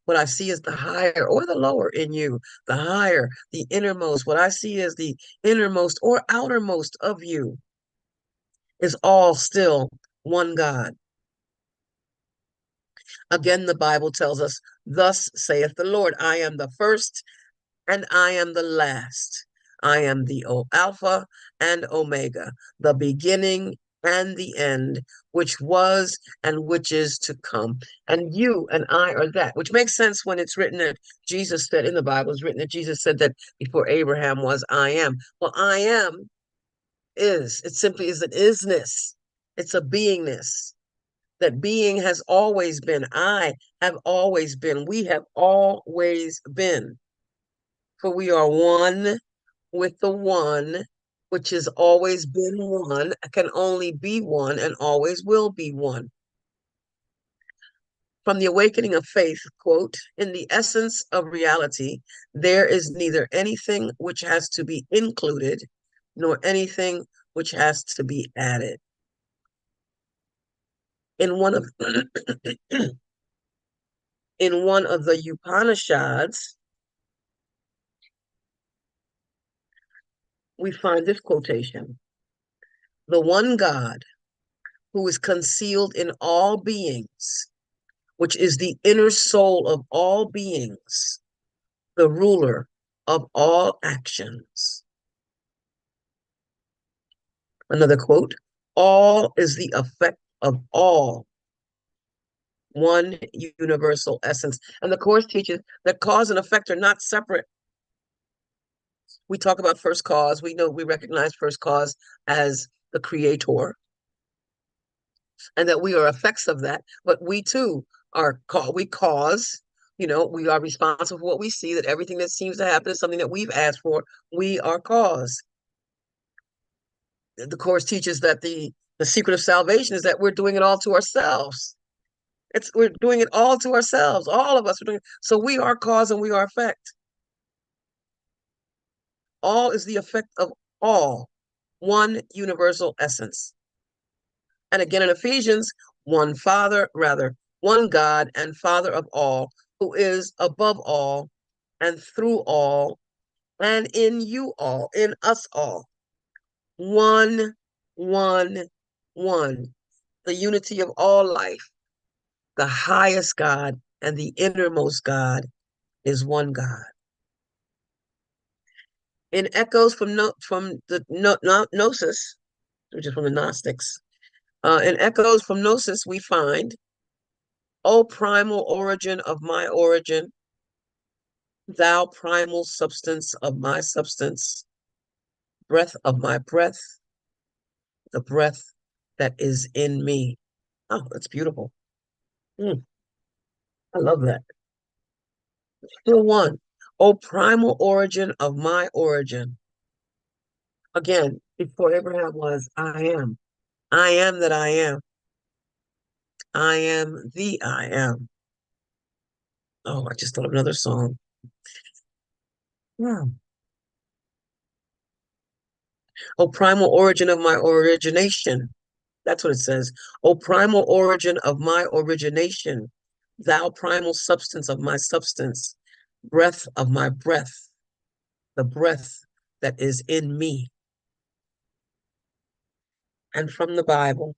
What I see is the higher or the lower in you, the higher, the innermost. What I see is the innermost or outermost of you is all still one God. Again, the Bible tells us, thus saith the Lord, I am the first and I am the last. I am the Alpha and Omega, the beginning and the end, which was and which is to come. And you and I are that, which makes sense when it's written that Jesus said in the Bible, it's written that Jesus said that before Abraham was, I am. Well, I am is. It simply is an isness. It's a beingness. That being has always been. I have always been. We have always been. For we are one with the one, which has always been one, can only be one, and always will be one. From the Awakening of Faith, quote, in the essence of reality, there is neither anything which has to be included, nor anything which has to be added. In one of in one of the Upanishads, we find this quotation: the one God who is concealed in all beings, which is the inner soul of all beings, the ruler of all actions. Another quote: all is the effect of all, one universal essence. And the Course teaches that cause and effect are not separate. We talk about first cause. We know we recognize first cause as the creator, and that we are effects of that. But we too we cause. We are responsible for what we see. That everything that seems to happen is something that we've asked for. We are cause. The Course teaches that the secret of salvation is that we're doing it all to ourselves. We're doing it all to ourselves. All of us are doing it. So we are cause and we are effect. All is the effect of all, one universal essence. And again in Ephesians, one God and Father of all, who is above all and through all and in you all, in us all. One, one, one. The unity of all life, the highest God and the innermost God is one God. In echoes from the Gnosis, which is from the Gnostics, in echoes from Gnosis, we find, O primal origin of my origin, thou primal substance of my substance, breath of my breath, the breath that is in me. Oh, that's beautiful. I love that. Still one. O primal origin of my origin. Again, before Abraham was, I am. I am that I am. I am the I am. Oh, I just thought of another song. Yeah. O primal origin of my origination. That's what it says. O primal origin of my origination, thou primal substance of my substance, breath of my breath, the breath that is in me. And from the Bible,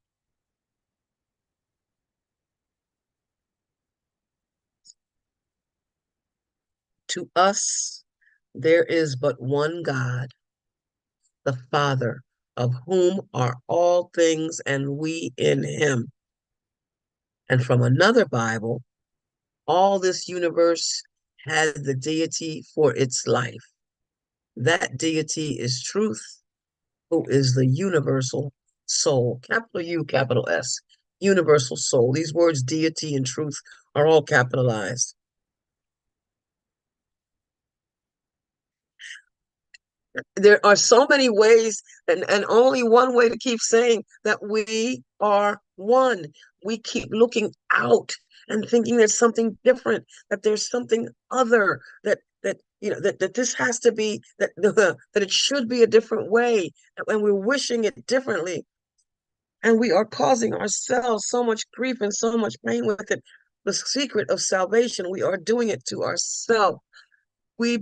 to us, there is but one God, the Father, of whom are all things, and we in him. And from another Bible, all this universe has the deity for its life. That deity is truth, who is the universal soul, capital U, capital S, universal soul. These words, deity and truth, are all capitalized. There are so many ways, and only one way to keep saying that we are one. We keep looking out and thinking there's something different, that there's something other, that this has to be, that it should be a different way, and we're wishing it differently. And we are causing ourselves so much grief and so much pain with it. The secret of salvation, we are doing it to ourselves. I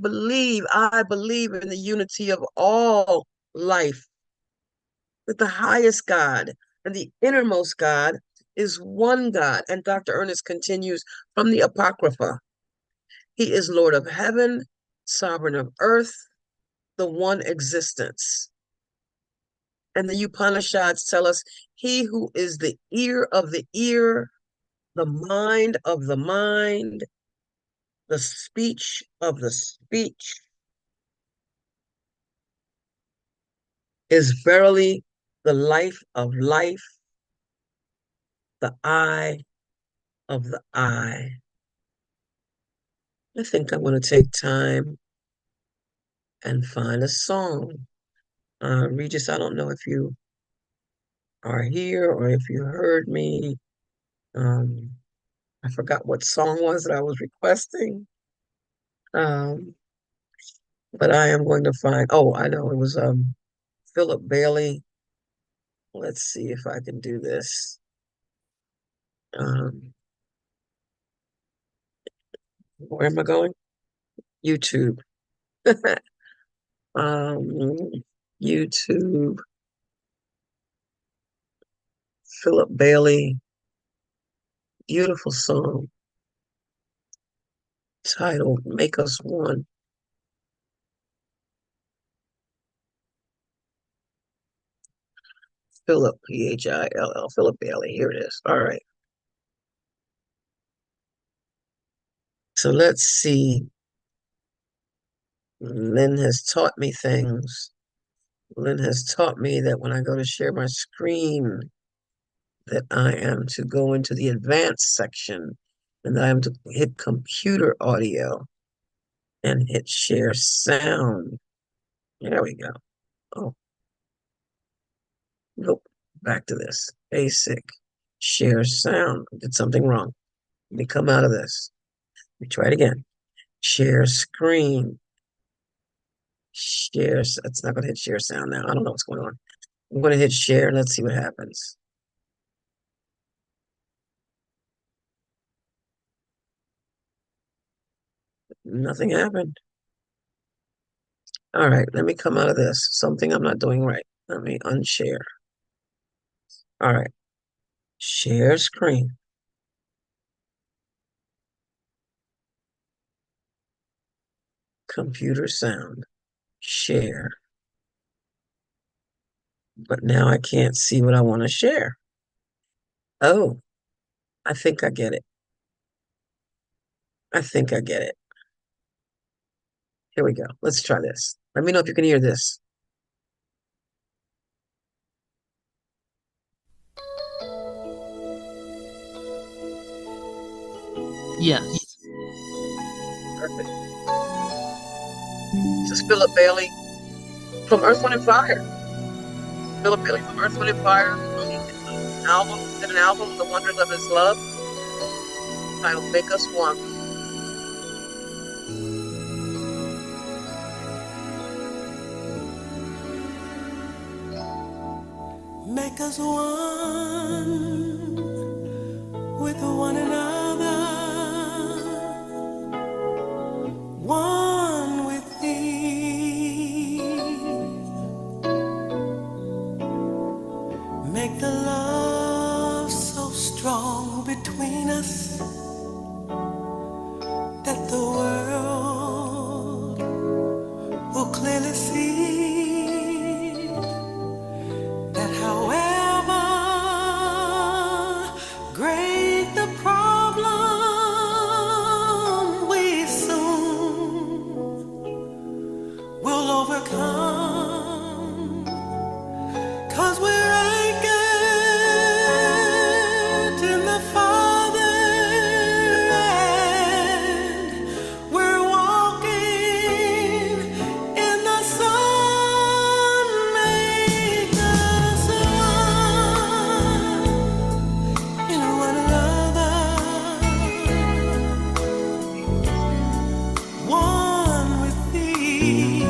believe in the unity of all life, that the highest God and the innermost God is one God. And Dr. Ernest continues from the Apocrypha. He is Lord of heaven, sovereign of earth, the one existence. And the Upanishads tell us, he who is the ear of the ear, the mind of the mind, the speech of the speech, is verily the life of life, the eye of the eye. I think I'm going to take time and find a song. Regis, I don't know if you are here or if you heard me. Um, I forgot what song was that I was requesting. Um, but I am going to find, oh, I know it was Philip Bailey. Let's see if I can do this. Um, where am I going? YouTube. um, YouTube, Philip Bailey, beautiful song titled Make Us One. Philip, P-H-I-L-L, Philip Bailey. Here it is. All right. So let's see. Lynn has taught me things. Lynn has taught me that when I go to share my screen, that I am to go into the advanced section and that I am to hit computer audio and hit share sound. There we go. Oh, nope. Back to this. Basic share sound. I did something wrong. Let me come out of this. Let me try it again. Share screen. Share. It's not going to hit share sound now. I don't know what's going on. I'm going to hit share. Let's see what happens. Nothing happened. All right, let me come out of this. Something I'm not doing right. Let me unshare. All right, share screen. Computer sound. Share. But now I can't see what I want to share. Oh, I think I get it. I think I get it. Here we go. Let's try this. Let me know if you can hear this. Yes. Perfect. This is Philip Bailey from Earth, Wind, and Fire. Philip Bailey from Earth, Wind, and Fire. Album, did an album, The Wonders of His Love, titled Make Us One. Make us one with one another, one with thee. Make the love so strong between us that the world will clearly see that however great the problem, we soon will overcome, 'cause we're anchored in the Father and we're walking in the Son. Make us one in one another, one with thee.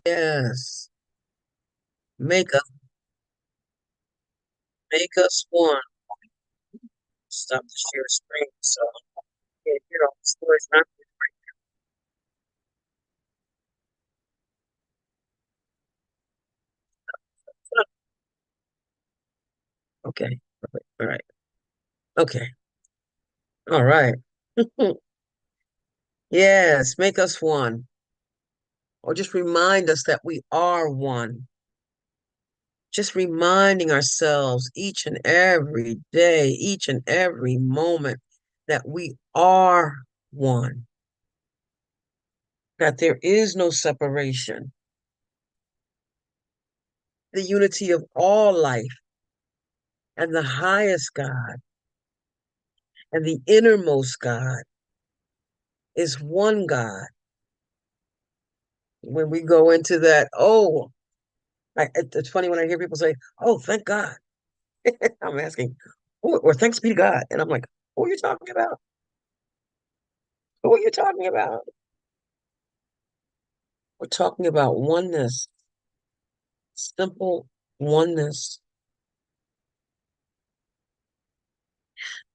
Yes. Make us make us one. Stop the sheer scream. So yeah, the story's not okay. All right. Okay. All right. Yes, make us one. Or just remind us that we are one. Just reminding ourselves each and every day, each and every moment that we are one, that there is no separation, the unity of all life and the highest God and the innermost God is one God. When we go into that, it's funny when I hear people say, oh, thank God. I'm asking, or thanks be to God. And I'm like, who are you talking about? Who are you talking about? We're talking about oneness, simple oneness.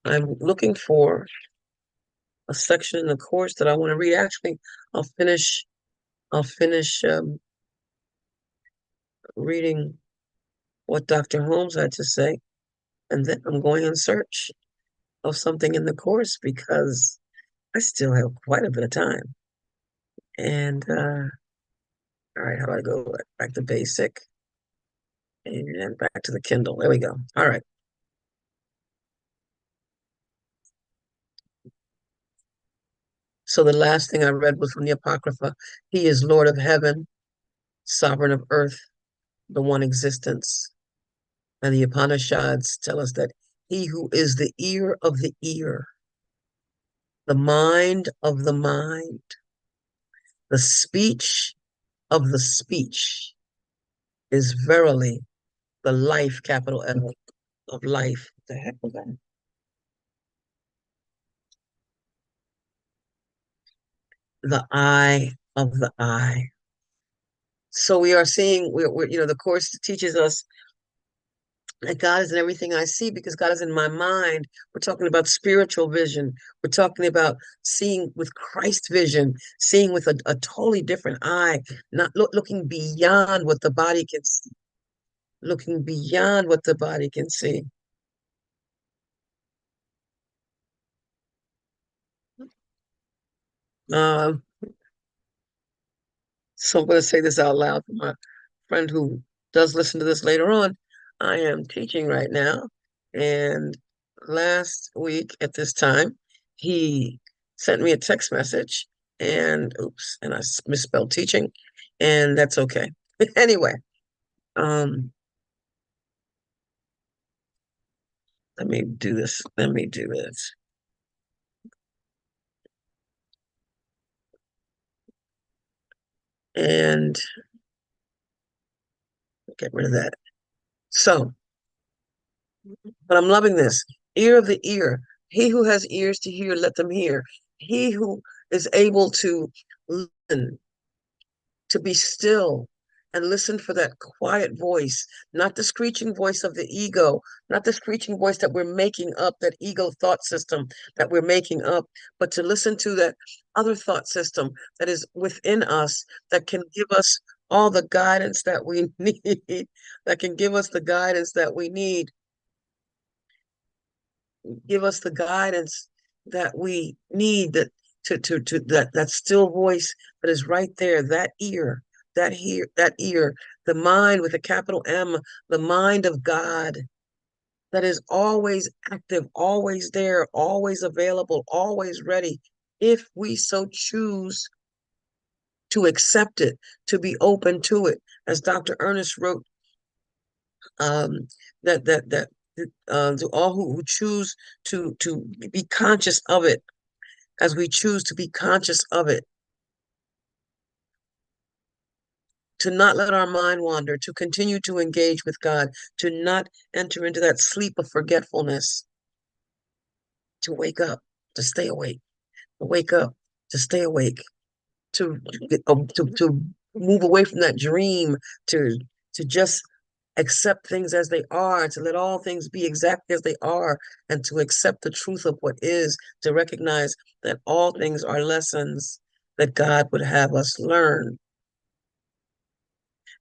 I'm looking for a section in the course that I want to read. Actually, I'll finish. I'll finish reading what Dr. Holmes had to say, and then I'm going in search of something in the course because I still have quite a bit of time. And all right, how do I go back to basic and back to the Kindle? There we go. All right. So the last thing I read was from the Apocrypha. He is Lord of heaven, sovereign of earth, the one existence. And the Upanishads tell us that he who is the ear of the ear, the mind of the mind, the speech of the speech is verily the life, capital L, of life. What the heck was that? The eye of the eye. So we are seeing, the Course teaches us that God is in everything I see because God is in my mind. We're talking about spiritual vision. We're talking about seeing with Christ vision, seeing with a totally different eye, not looking beyond what the body can see, looking beyond what the body can see. Um, so I'm going to say this out loud for my friend who does listen to this later on. I am teaching right now, and last week at this time, he sent me a text message, and oops, and I misspelled teaching, and that's okay. Anyway, um, let me do this. Let me do this. And get rid of that. So, but I'm loving this. Ear of the ear. He who has ears to hear, let them hear. He who is able to listen, to be still and listen for that quiet voice, not the screeching voice of the ego, not the screeching voice that we're making up, that ego thought system that we're making up, but to listen to that other thought system that is within us that can give us all the guidance that we need, that can give us the guidance that we need, give us the guidance that we need, to that still voice that is right there, that ear, the mind with a capital M, the mind of God that is always active, always there, always available, always ready, if we so choose to accept it, to be open to it. As Dr. Ernest wrote, um, that to all who choose to be conscious of it, as we choose to be conscious of it, to not let our mind wander, to continue to engage with God, to not enter into that sleep of forgetfulness, to wake up, to stay awake, to wake up, to stay awake, to move away from that dream to just accept things as they are, to let all things be exactly as they are, and to accept the truth of what is, to recognize that all things are lessons that God would have us learn.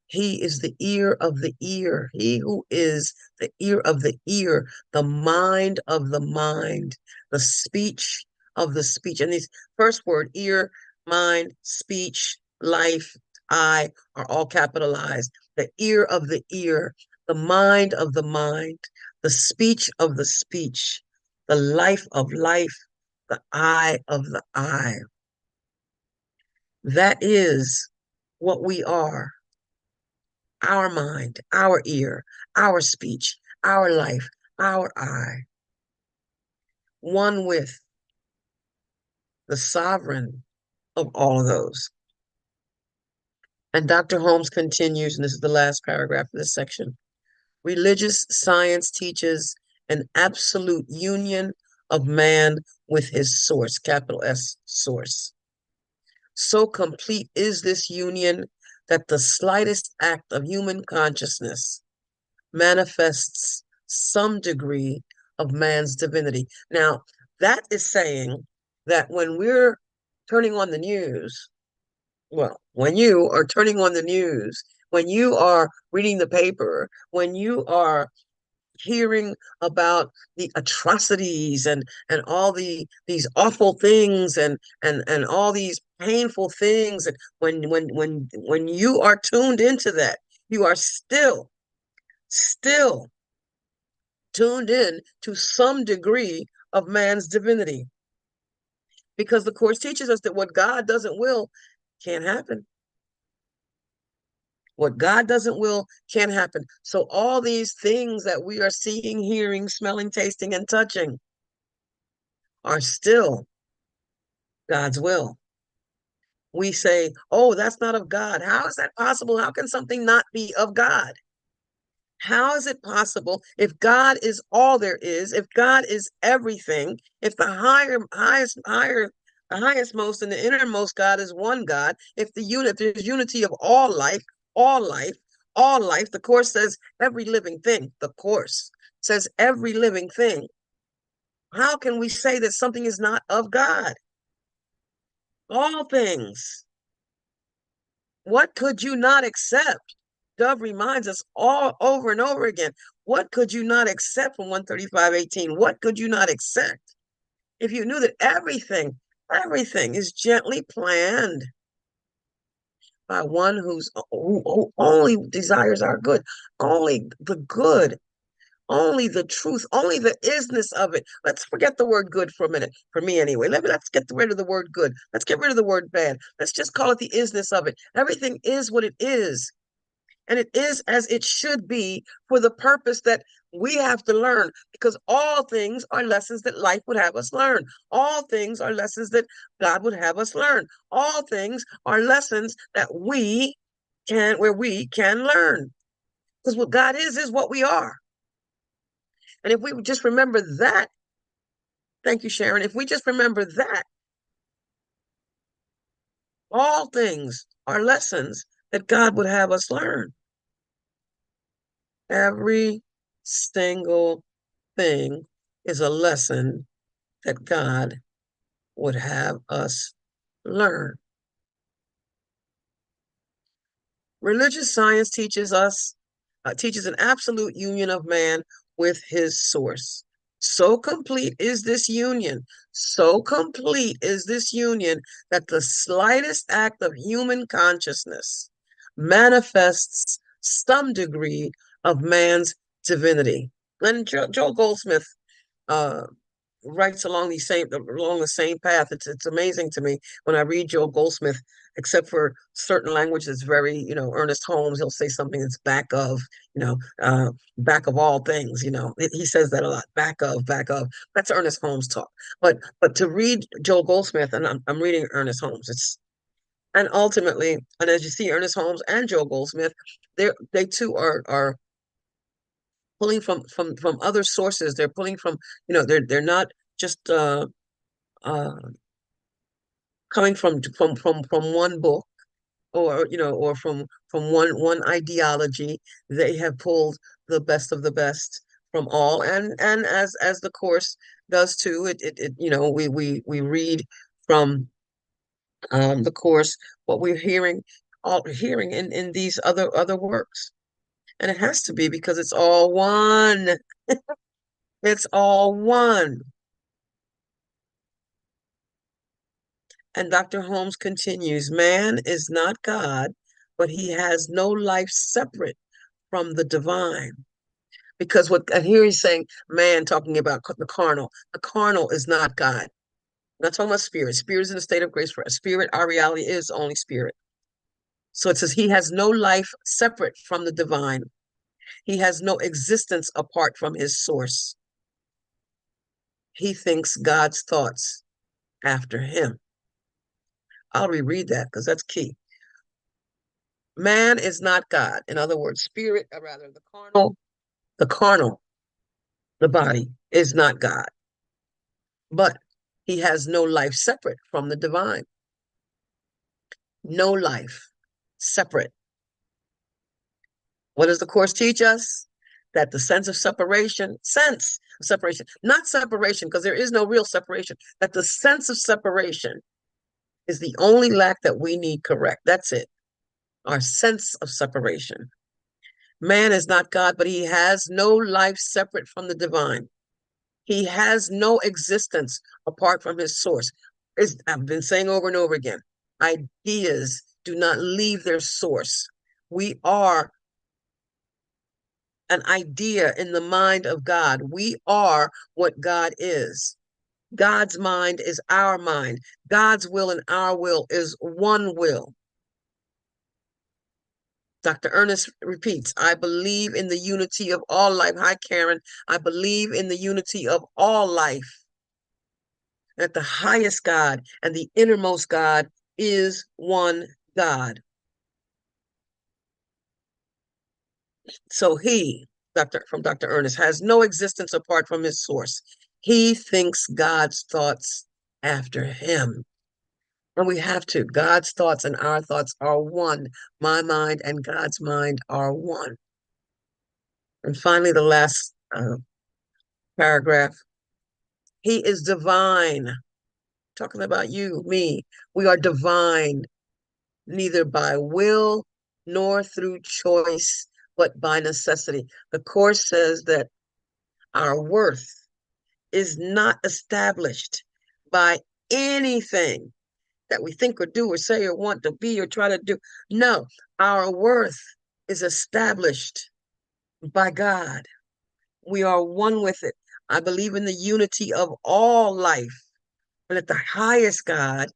He is the ear of the ear. He who is the ear of the ear, the mind of the mind, the speech of the speech. And these first word, ear, mind, speech, life, I, are all capitalized. The ear of the ear, the mind of the mind, the speech of the speech, the life of life, the eye of the eye. That is what we are. Our mind, our ear, our speech, our life, our eye, one with the sovereign of all of those. And Dr. Holmes continues, and this is the last paragraph of this section. Religious science teaches an absolute union of man with his source, capital S, source. So complete is this union that the slightest act of human consciousness manifests some degree of man's divinity. Now, that is saying that when we're turning on the news, well, when you are turning on the news, when you are reading the paper, when you are hearing about the atrocities and all these awful things and all these painful things, and when you are tuned into that, you are still tuned in to some degree of man's divinity. Because the Course teaches us that what God doesn't will can't happen. What God doesn't will can't happen. So all these things that we are seeing, hearing, smelling, tasting, and touching are still God's will. We say, oh, that's not of God. How is that possible? How can something not be of God? How is it possible if God is all there is, if God is everything, if the highest most and the innermost God is one God, if there's unity of all life, all life, all life, the Course says every living thing, the Course says every living thing. How can we say that something is not of God? All things. What could you not accept? Dove reminds us all over and over again. What could you not accept from 135:18? What could you not accept if you knew that everything is gently planned by one who only desires our good, only the good, only the truth, only the isness of it. Let's forget the word good for a minute, for me anyway. Let's get rid of the word good. Let's get rid of the word bad. Let's just call it the isness of it. Everything is what it is. And it is as it should be for the purpose that we have to learn, because all things are lessons that life would have us learn. All things are lessons that God would have us learn. All things are lessons that we can learn. Because what God is what we are. And if we would just remember that, thank you, Sharon. If we just remember that, all things are lessons that God would have us learn. Every single thing is a lesson that God would have us learn. Religious science teaches an absolute union of man with his source. So complete is this union, that the slightest act of human consciousness manifests some degree of man's divinity. And Joel Goldsmith writes along the same path. It's amazing to me when I read Joel Goldsmith, except for certain language that's very, Ernest Holmes, he'll say something that's back of, back of all things, he says that a lot, back of, that's Ernest Holmes talk. But to read Joel Goldsmith, and I'm reading Ernest Holmes, and ultimately, and as you see, Ernest Holmes and Joel Goldsmith, they too are pulling from other sources. They're pulling from, they're not just uh, coming from one book. or or from one ideology. They have pulled the best of the best from all, and as the course does too. It we read from the course what we're hearing in these other works, and it has to be because it's all one. It's all one. And Dr. Holmes continues, man is not God, but he has no life separate from the divine. Because and here he's saying, man, talking about the carnal. The carnal is not God. I'm not talking about spirit. Spirit is in a state of grace. For a spirit, our reality is only spirit. So it says he has no life separate from the divine. He has no existence apart from his source. He thinks God's thoughts after him. I'll reread that because that's key. Man is not God. In other words, spirit, or rather the body is not God. But he has no life separate from the divine. No life separate. What does the course teach us? That the sense of separation, not separation, because there is no real separation, that the sense of separation is the only lack that we need correct. That's it. Our sense of separation. Man is not God, but he has no life separate from the divine. He has no existence apart from his source. I've been saying over and over again, ideas do not leave their source. We are an idea in the mind of God. We are what God is. God's mind is our mind. God's will and our will is one will. Dr. Ernest repeats, I believe in the unity of all life. Hi, Karen. I believe in the unity of all life. That the highest God and the innermost God is one God. So he, from Dr. Ernest, has no existence apart from his source. He thinks God's thoughts after him. And we have to. God's thoughts and our thoughts are one. My mind and God's mind are one. And finally, the last paragraph. He is divine. Talking about you, me. We are divine, neither by will nor through choice, but by necessity. The Course says that our worth is not established by anything that we think or do or say or want to be or try to do. No, our worth is established by God. We are one with it. I believe in the unity of all life, and that the highest God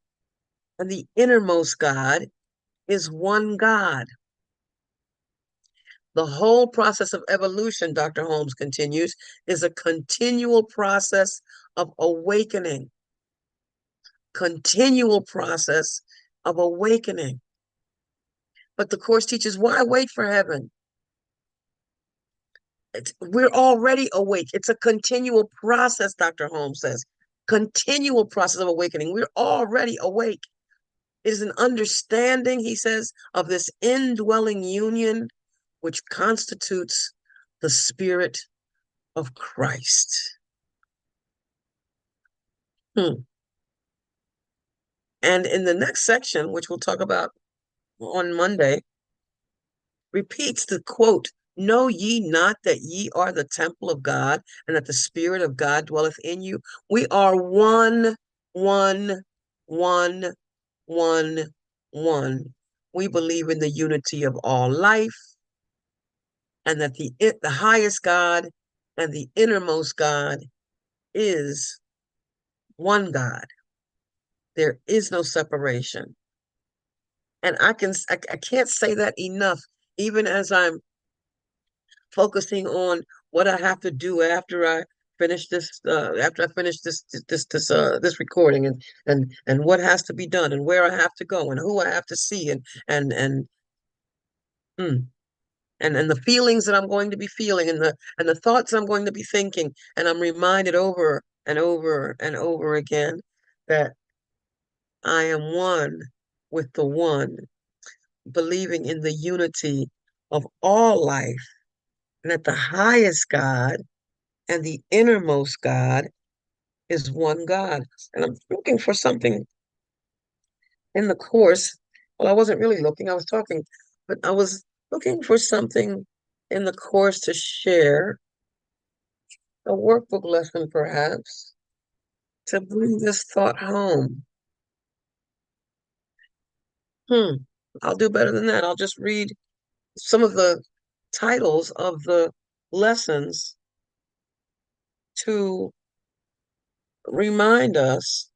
and the innermost God is one God. The whole process of evolution, Dr. Holmes continues, is a continual process of awakening. Continual process of awakening. But the Course teaches, why wait for heaven? We're already awake. It's a continual process, Dr. Holmes says. Continual process of awakening. We're already awake. It is an understanding, he says, of this indwelling union which constitutes the Spirit of Christ. And in the next section, which we'll talk about on Monday, repeats the quote, know ye not that ye are the temple of God, and that the Spirit of God dwelleth in you? We are one, one, one, one, one. We believe in the unity of all life, and that the highest God and the innermost God is one God. There is no separation. And I can't say that enough, even as I'm focusing on what I have to do after I finish this this recording, and what has to be done, and where I have to go, and who I have to see, and the feelings that I'm going to be feeling, and the thoughts I'm going to be thinking. And I'm reminded over and over and over again that I am one with the one. believing in the unity of all life, and that the highest God and the innermost God is one God. And I'm looking for something in the course. Well, I wasn't really looking, I was talking, but I was looking for something in the course to share, a workbook lesson perhaps, to bring this thought home. I'll do better than that. I'll just read some of the titles of the lessons to remind us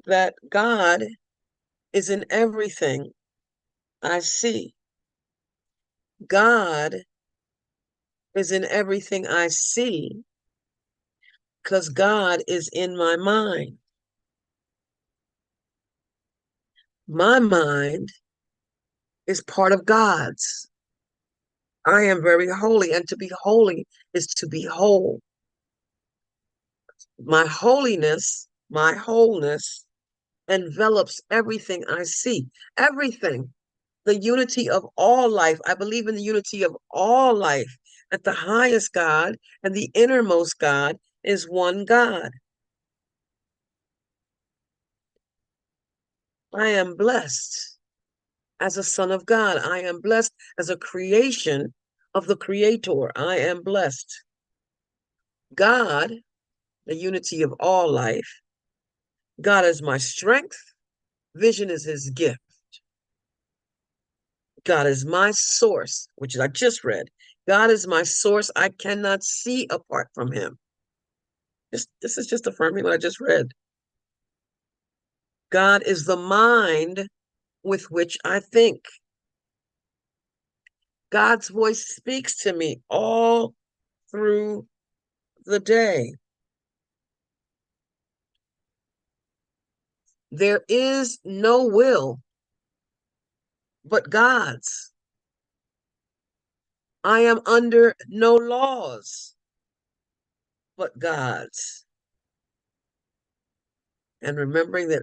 that God is in everything I see. God is in everything I see because God is in my mind. My mind is part of God's. I am very holy, and to be holy is to be whole. My holiness, my wholeness envelops everything I see. Everything. The unity of all life. I believe in the unity of all life, that the highest God and the innermost God is one God. I am blessed as a son of God. I am blessed as a creation of the Creator. I am blessed. God, the unity of all life. God is my strength. Vision is his gift. God is my source, which I just read. God is my source. I cannot see apart from him. This is just affirming what I just read. God is the mind with which I think. God's voice speaks to me all through the day. There is no will but God's. I am under no laws but God's. And remembering that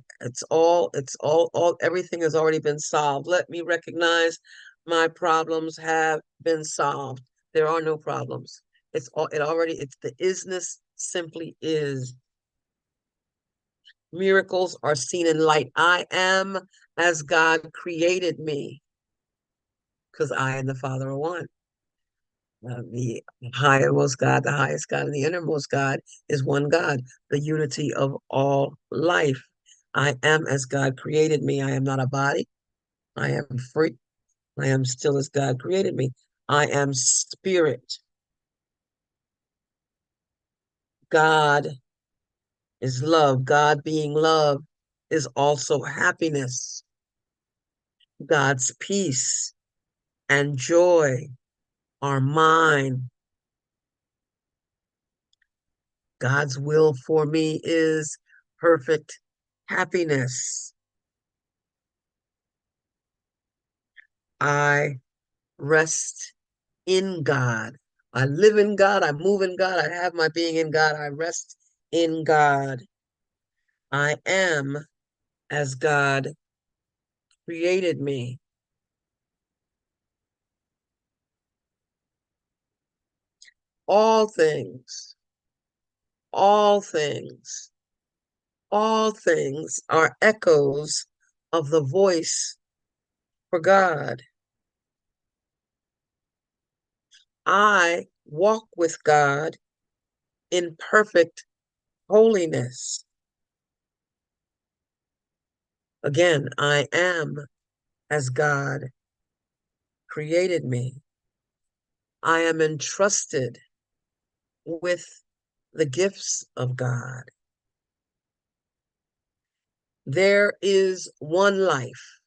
everything has already been solved. Let me recognize my problems have been solved. There are no problems. It's the isness simply is. Miracles are seen in light. I am as God created me, because I and the Father are one. The highermost God, the highest God, and the innermost God is one God, the unity of all life. I am as God created me. I am not a body. I am free. I am still as God created me. I am spirit. God is love. God being love is also happiness. God's peace and joy are mine. God's will for me is perfect happiness. I rest in God. I live in God. I move in God. I have my being in God. I rest in God. I am as God created me. All things, all things, all things are echoes of the voice for God. I walk with God in perfect holiness. Again, I am as God created me. I am entrusted with the gifts of God. There is one life,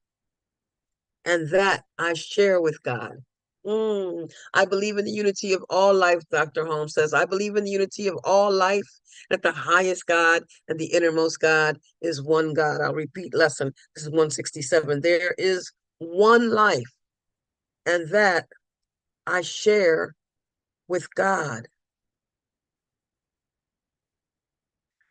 and that I share with God. I believe in the unity of all life, Dr. Holmes says. I believe in the unity of all life, that the highest God and the innermost God is one God. I'll repeat lesson. This is 167. There is one life, and that I share with God.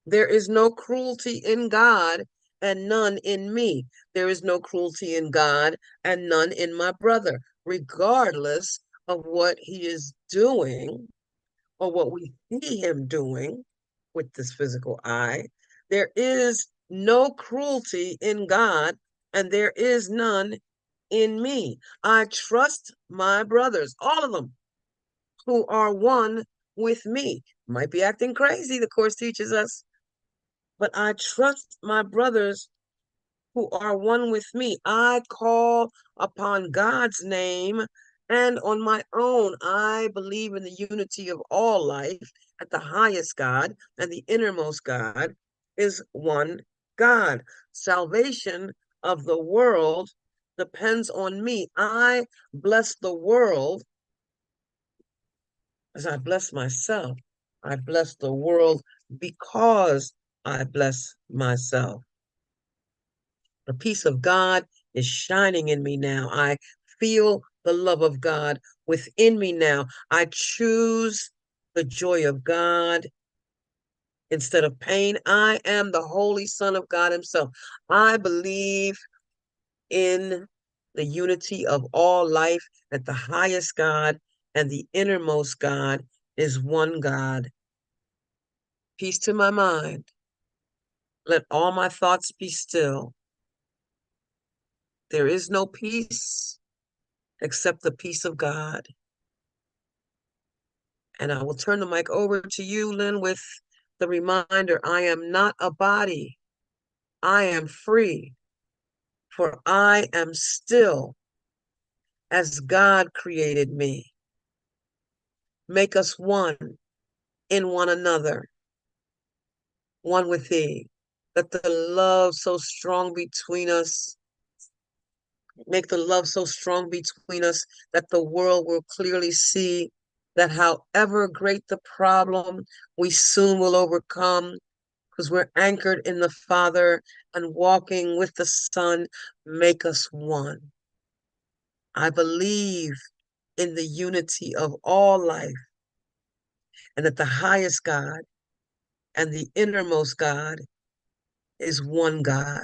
There is no cruelty in God, and none in me. There is no cruelty in God and none in my brother, regardless of what he is doing or what we see him doing with this physical eye. There is no cruelty in God and there is none in me. I trust my brothers, all of them, who are one with me. Might be acting crazy, the Course teaches us, but I trust my brothers who are one with me. I call upon God's name and on my own. I believe in the unity of all life at the highest God, and the innermost God is one God. Salvation of the world depends on me. I bless the world as I bless myself. I bless the world because I bless myself. The peace of God is shining in me now. I feel the love of God within me now. I choose the joy of God instead of pain. I am the Holy Son of God Himself. I believe in the unity of all life, that the highest God and the innermost God is one God. Peace to my mind. Let all my thoughts be still. There is no peace except the peace of God. And I will turn the mic over to you, Lynn, with the reminder, I am not a body. I am free, for I am still as God created me. Make us one in one another, one with thee. Let the love so strong between us, make the love so strong between us that the world will clearly see that however great the problem, we soon will overcome because we're anchored in the Father and walking with the Son. Make us one. I believe in the unity of all life and that the highest God and the innermost God is one God.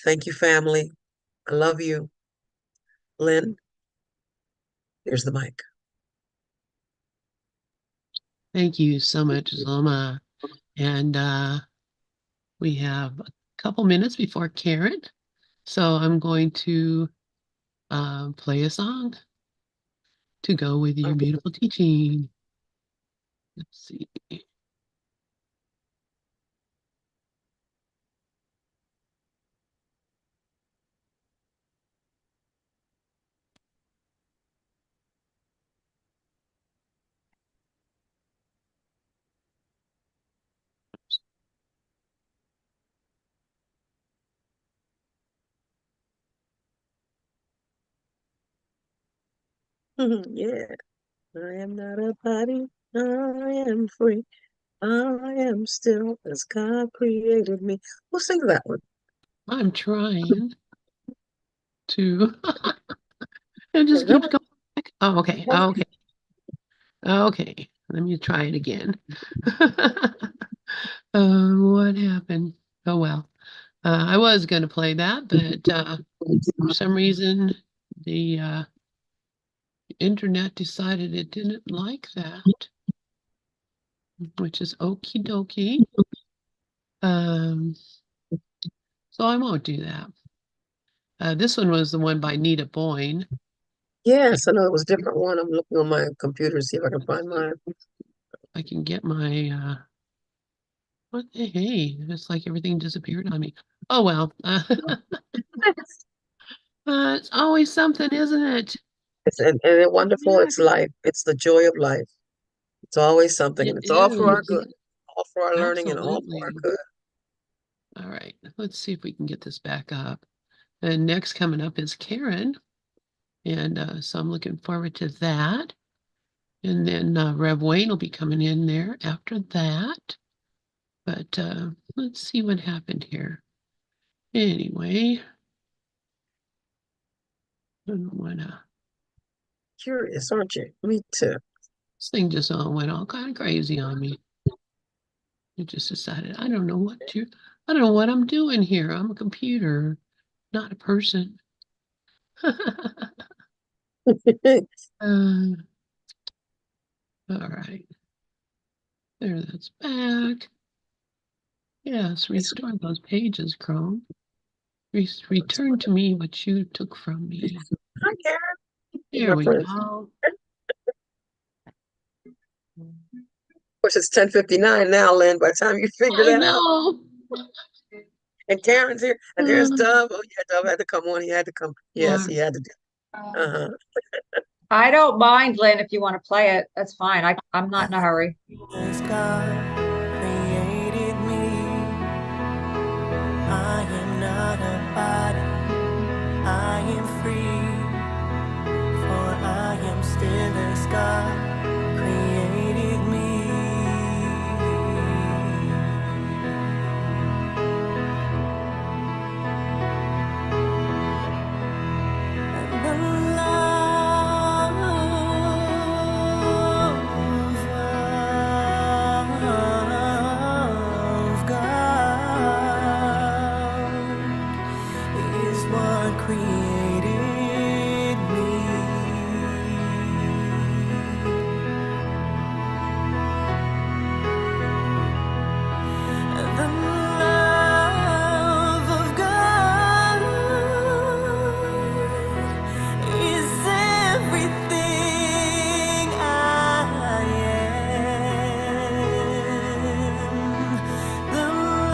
Thank you, family. I love you. Lynn, here's the mic. Thank you so much, Zulma. And we have a couple minutes before Karen. So I'm going to play a song to go with your beautiful teaching. Let's see. Yeah. I am not a body. I am free. I am still as God created me. We'll sing that one. I'm trying to. It just No, keeps going back. Oh, okay. Oh, okay. Okay. Let me try it again. What happened? Oh, well. I was going to play that, but for some reason, the internet decided it didn't like that, which is okie dokie. So I won't do that. This one was the one by Nita Boyne. Yes, I know it was a different one. I'm looking on my computer to see if I can find mine. I can get my what the hey, it's like everything disappeared on me. Oh well. It's always something, isn't it? And it's wonderful. Yeah, It's life. It's the joy of life. It's always something, it and it's all for our is. good, all for our learning, and all for our Absolutely. good. All right, let's see if we can get this back up. And next coming up is Karen. And so I'm looking forward to that. And then Rev Wayne will be coming in there after that. But let's see what happened here. Anyway, I don't wanna. Curious, aren't you? Me too. This thing just all went all kind of crazy on me. It just decided I don't know what to. I don't know what I'm doing here. I'm a computer, not a person. Uh, all right. There, that's back. Yes, restore those pages, Chrome. Return to me what you took from me. Hi, Karen. There My we friend. go. Of course, it's 10:59 now, Lynn, by the time you figure I that out. know. And Karen's here, and there's Uh, Dove. Oh, yeah, Dove had to come on. He had to come. Yes, yeah. he had to do. Uh-huh. I don't mind, Lynn, if you want to play it. That's fine. I'm not in a hurry. As God created me, I am not a body, I am free, for I am still as God created me. And the love of God is what created